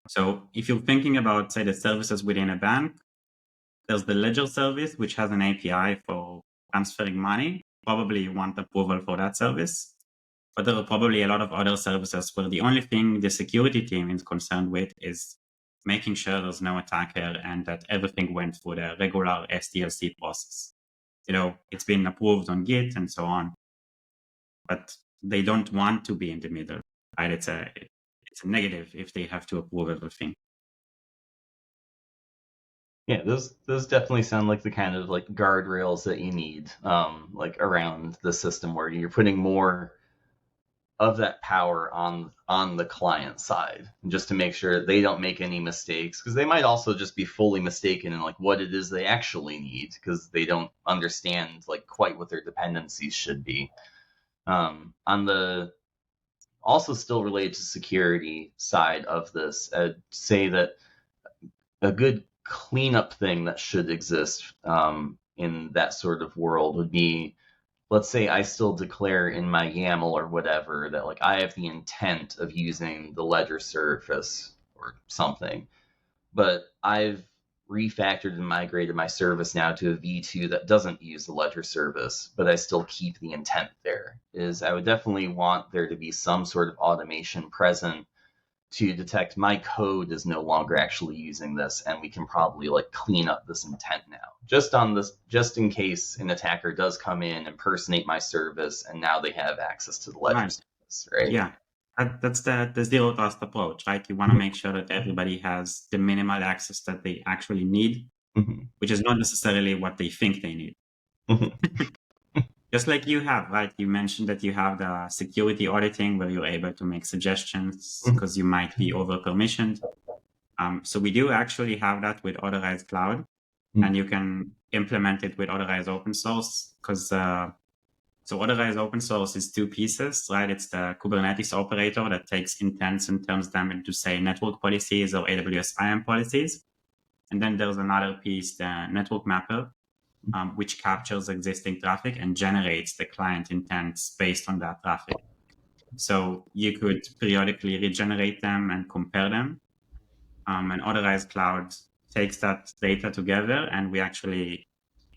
So if you're thinking about, say, the services within a bank, there's the ledger service, which has an API for transferring money. Probably you want approval for that service. But there are probably a lot of other services where the only thing the security team is concerned with is making sure there's no attacker and that everything went through the regular SDLC process. It's been approved on Git and so on, but they don't want to be in the middle, right? It's a negative if they have to approve everything. Yeah, those definitely sound like the kind of like guardrails that you need, like around the system where you're putting more of that power on the client side, just to make sure they don't make any mistakes, because they might also just be fully mistaken in like what it is they actually need, because they don't understand like quite what their dependencies should be. On the also still related to security side of this, I'd say that a good cleanup thing that should exist in that sort of world would be, let's say I still declare in my YAML or whatever that like I have the intent of using the ledger service or something, but I've refactored and migrated my service now to a V2 that doesn't use the ledger service, but I still keep the intent there. Is I would definitely want there to be some sort of automation present to detect my code is no longer actually using this, and we can probably like clean up this intent now. Just in case an attacker does come in, impersonate my service, and now they have access to the ledger service, right? Yeah. That's the zero trust approach, right? You want to make sure that everybody has the minimal access that they actually need, which is not necessarily what they think they need. Just like you have, right? You mentioned that you have the security auditing where you're able to make suggestions because you might be over permissioned. So we do actually have that with Authorized Cloud, and you can implement it with Authorized Open Source, because so Authorized Open Source is two pieces, right? It's the Kubernetes operator that takes intents and turns them into, say, network policies or AWS IAM policies. And then there's another piece, the network mapper, which captures existing traffic and generates the client intents based on that traffic. So you could periodically regenerate them and compare them. And Authorized Cloud takes that data together, and we actually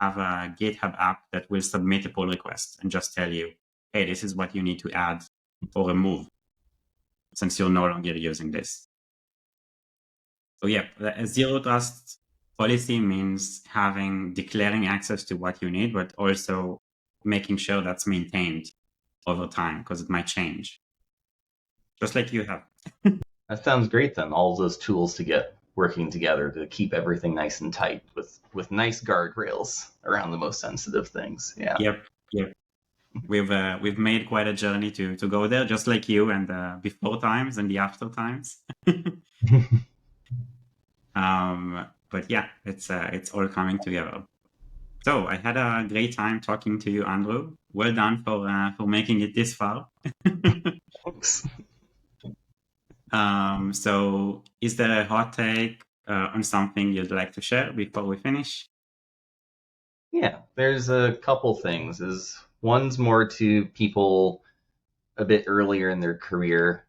have a GitHub app that will submit a pull request and just tell you, hey, this is what you need to add or remove since you're no longer using this. So yeah, a zero trust policy means declaring access to what you need, but also making sure that's maintained over time because it might change. Just like you have. That sounds great then. All those tools to get working together to keep everything nice and tight with nice guardrails around the most sensitive things. Yeah. Yep. We've made quite a journey to go there, just like you, and the before times and the after times. But yeah, it's all coming together. So I had a great time talking to you, Andrew. Well done for making it this far. Thanks. So is there a hot take on something you'd like to share before we finish? Yeah, there's a couple things. One's more to people a bit earlier in their career.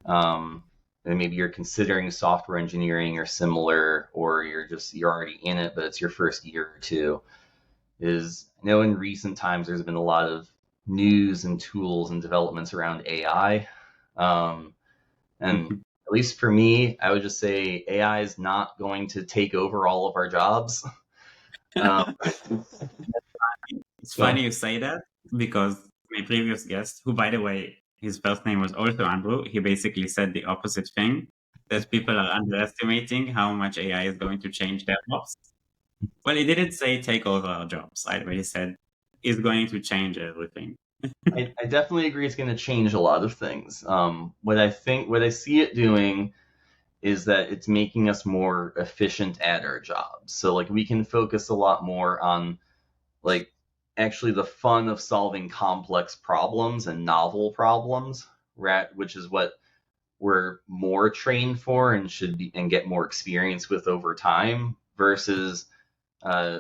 And maybe you're considering software engineering or similar, or you're already in it, but it's your first year or two. I know in recent times there's been a lot of news and tools and developments around AI. And at least for me, I would just say AI is not going to take over all of our jobs. It's funny you say that, because my previous guest, who, by the way, his first name was also Andrew, he basically said the opposite thing, that people are underestimating how much AI is going to change their jobs. Well, he didn't say take over our jobs, right? But he said it's going to change everything. I definitely agree it's going to change a lot of things. What I see it doing is that it's making us more efficient at our jobs. So like we can focus a lot more on like actually the fun of solving complex problems and novel problems, which is what we're more trained for and should be and get more experience with over time, versus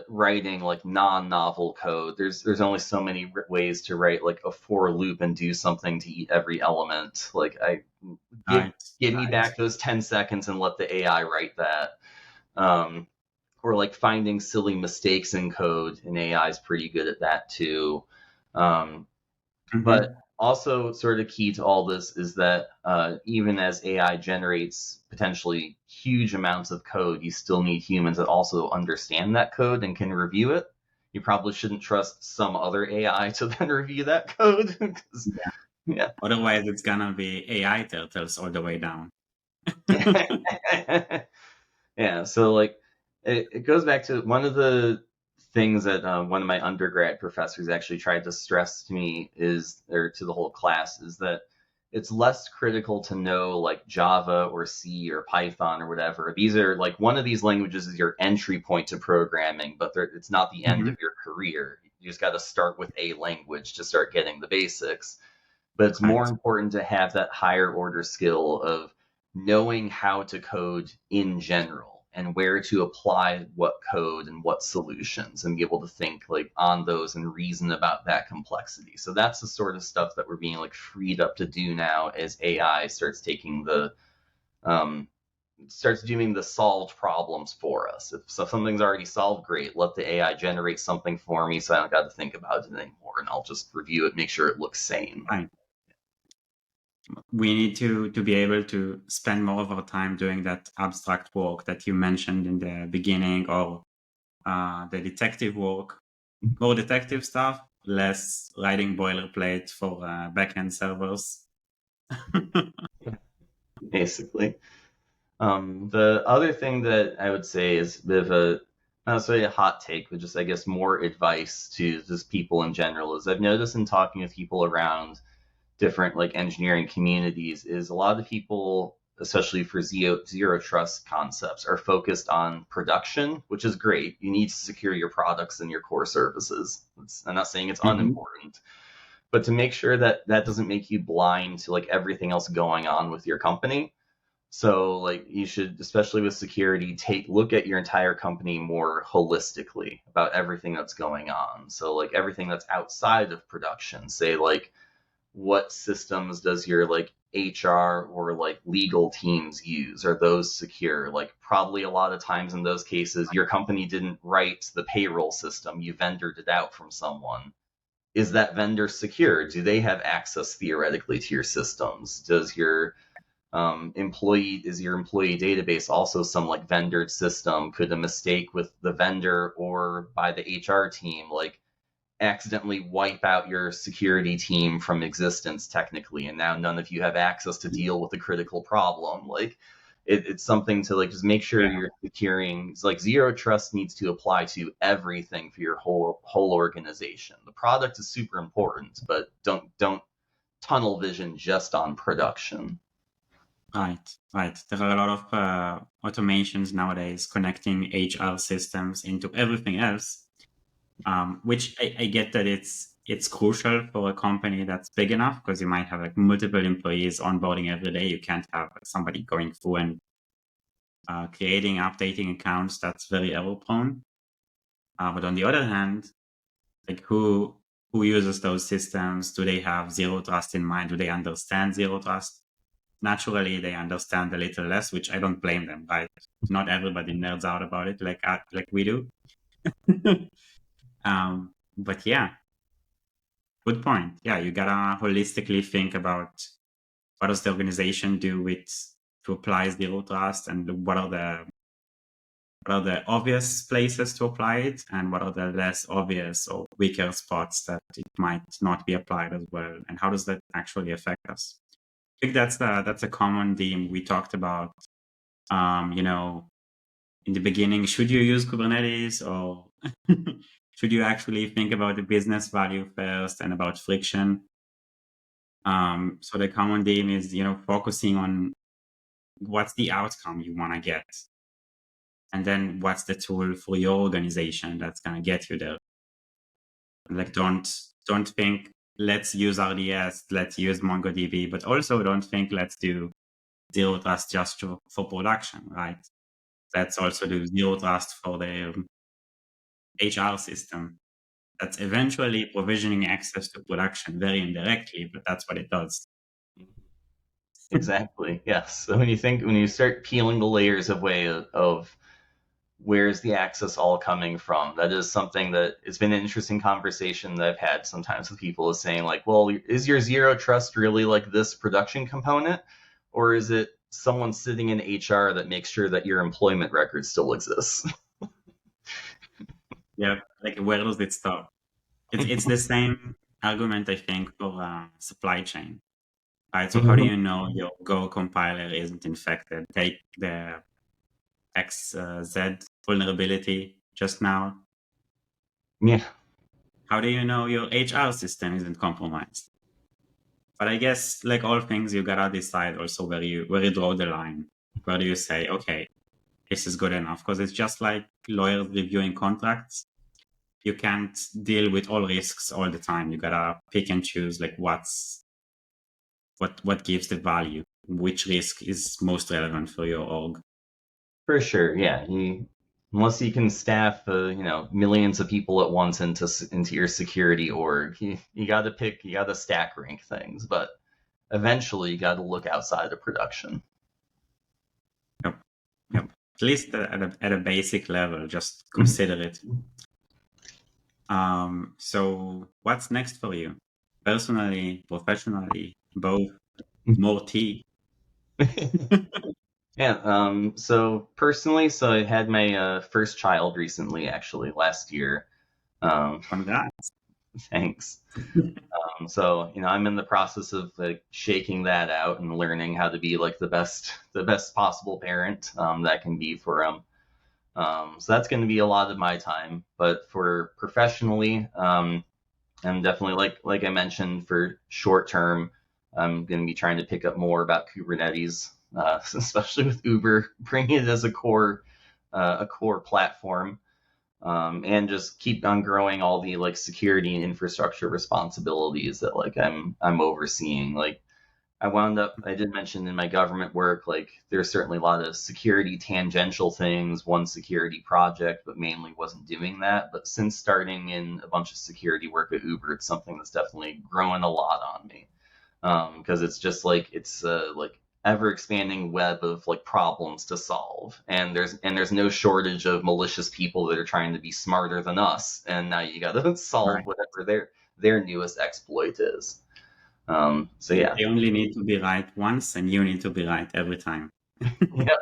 writing like non-novel code. There's only so many ways to write like a for loop and do something to eat every element. Like give me back those 10 seconds and let the AI write that. Or like finding silly mistakes in code, and AI is pretty good at that too. But Also, sort of key to all this is that even as AI generates potentially huge amounts of code, you still need humans that also understand that code and can review it. You probably shouldn't trust some other AI to then review that code. Yeah. Yeah. Otherwise, it's gonna be AI turtles all the way down. Yeah, so like it goes back to one of the things that one of my undergrad professors actually tried to stress to me or to the whole class, is that it's less critical to know like Java or C or Python or whatever. These are like, one of these languages is your entry point to programming, but it's not the end of your career. You just got to start with a language to start getting the basics. But it's more Right. important to have that higher order skill of knowing how to code in general and where to apply what code and what solutions, and be able to think like on those and reason about that complexity. So that's the sort of stuff that we're being like freed up to do now as AI starts taking the starts doing the solved problems for us. If something's already solved, great. Let the AI generate something for me so I don't got to think about it anymore, and I'll just review it, make sure it looks sane. Right. We need to be able to spend more of our time doing that abstract work that you mentioned in the beginning, or the detective work, more detective stuff, less writing boilerplate for backend servers. Basically. The other thing that I would say is a bit of a, not necessarily a hot take, but just, I guess, more advice to just people in general, is I've noticed in talking with people around different like engineering communities, is a lot of the people, especially for zero trust concepts, are focused on production, which is great. You need to secure your products and your core services. I'm not saying it's unimportant, but to make sure that that doesn't make you blind to like everything else going on with your company. So like you should, especially with security, look at your entire company more holistically about everything that's going on. So like everything that's outside of production, say like what systems does your like HR or like legal teams use? Are those secure? Like probably a lot of times in those cases, your company didn't write the payroll system, you vendored it out from someone. Is that vendor secure? Do they have access theoretically to your systems? Does your is your employee database also some like vendored system? Could a mistake with the vendor or by the HR team like accidentally wipe out your security team from existence technically, and now none of you have access to deal with a critical problem? Like it's something to like just make sure Yeah. you're securing. It's like zero trust needs to apply to everything for your whole organization. The product is super important, but don't tunnel vision just on production. Right, right. There are a lot of automations nowadays connecting HR systems into everything else, which I get that it's crucial for a company that's big enough, because you might have like multiple employees onboarding every day. You can't have somebody going through and creating, updating accounts. That's very error prone. But on the other hand, like who uses those systems? Do they have zero trust in mind? Do they understand zero trust? Naturally, they understand a little less, which I don't blame them. Right? Not everybody nerds out about it like we do. But yeah, good point. Yeah, you gotta holistically think about what does the organization do with to apply zero trust, and what are the obvious places to apply it, and what are the less obvious or weaker spots that it might not be applied as well, and how does that actually affect us? I think that's a common theme we talked about. You know, in the beginning, should you use Kubernetes, or should you actually think about the business value first and about friction? So the common theme is, focusing on what's the outcome you want to get, and then what's the tool for your organization that's gonna get you there. Like, don't think let's use RDS, let's use MongoDB, but also don't think let's do zero trust just for production, right? Let's also do zero trust for the HR system. That's eventually provisioning access to production very indirectly, but that's what it does. Exactly. Yes. So when you start peeling the layers of where's the access all coming from? That is something that it's been an interesting conversation that I've had sometimes with people, is saying like, well, is your zero trust really like this production component, or is it someone sitting in HR that makes sure that your employment record still exists? Yeah, like where does it start? It's the same argument, I think, for supply chain, right? So how do you know your Go compiler isn't infected? Take the XZ vulnerability just now. Yeah, How do you know your HR system isn't compromised? But I guess, like all things, you gotta decide also where you draw the line. Where do you say, okay, this is good enough? Because it's just like lawyers reviewing contracts. You can't deal with all risks all the time. You gotta pick and choose like what gives the value, which risk is most relevant for your org. for sure. Yeah, unless you can staff millions of people at once into your security org, you got to stack rank things, but eventually you got to look outside of production. Yep. At least at a basic level, just consider it. So what's next for you? Personally, professionally, both? More tea? Yeah. So personally, I had my first child recently, actually last year. Congrats. Thanks. So I'm in the process of like shaking that out and learning how to be like the best possible parent that can be for him. So that's going to be a lot of my time. But for professionally, I'm definitely like I mentioned, for short term, I'm going to be trying to pick up more about Kubernetes, especially with Uber, bringing it as a core platform. And just keep on growing all the like security and infrastructure responsibilities that like I'm overseeing. Like I did mention in my government work, like there's certainly a lot of security tangential things, one security project, but mainly wasn't doing that. But since starting in a bunch of security work at Uber, it's something that's definitely growing a lot on me. Because it's just like like ever expanding web of like problems to solve, and there's no shortage of malicious people that are trying to be smarter than us, and now you got to solve Right. whatever their newest exploit is. So yeah. They only need to be right once, and you need to be right every time. Yeah,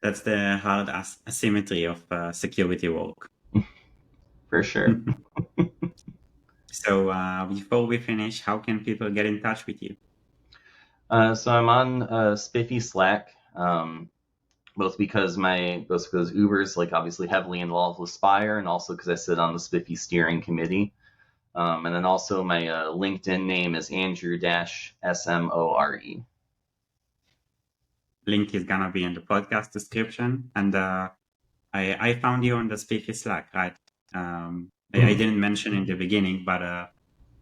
That's the hard asymmetry of security work. for sure. So before we finish, how can people get in touch with you? So I'm on SPIFFE Slack, both because Uber's like obviously heavily involved with SPIRE, and also because I sit on the SPIFFE Steering Committee. And then also my LinkedIn name is Andrew-Smore. Link is gonna be in the podcast description, and I found you on the SPIFFE Slack, right? I didn't mention in the beginning, but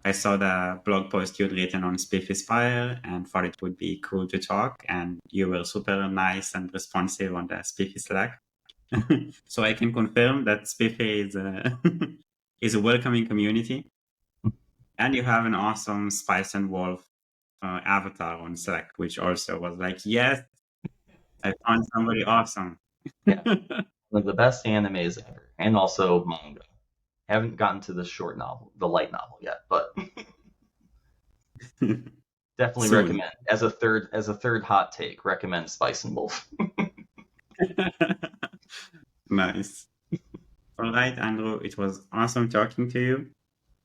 I saw the blog post you'd written on SPIFFE Spire and thought it would be cool to talk, and you were super nice and responsive on the SPIFFE Slack. So I can confirm that SPIFFE is is a welcoming community, and you have an awesome Spice and Wolf avatar on Slack, which also was like, yes, I found somebody awesome. Yeah, one of the best animes ever, and also manga. Haven't gotten to the short novel, the light novel yet, but definitely Soon. recommend as a third hot take. Recommend Spice and Wolf. Nice. All right, Andrew, it was awesome talking to you.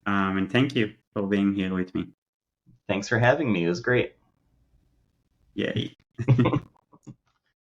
And thank you for being here with me. Thanks for having me. It was great. Yay.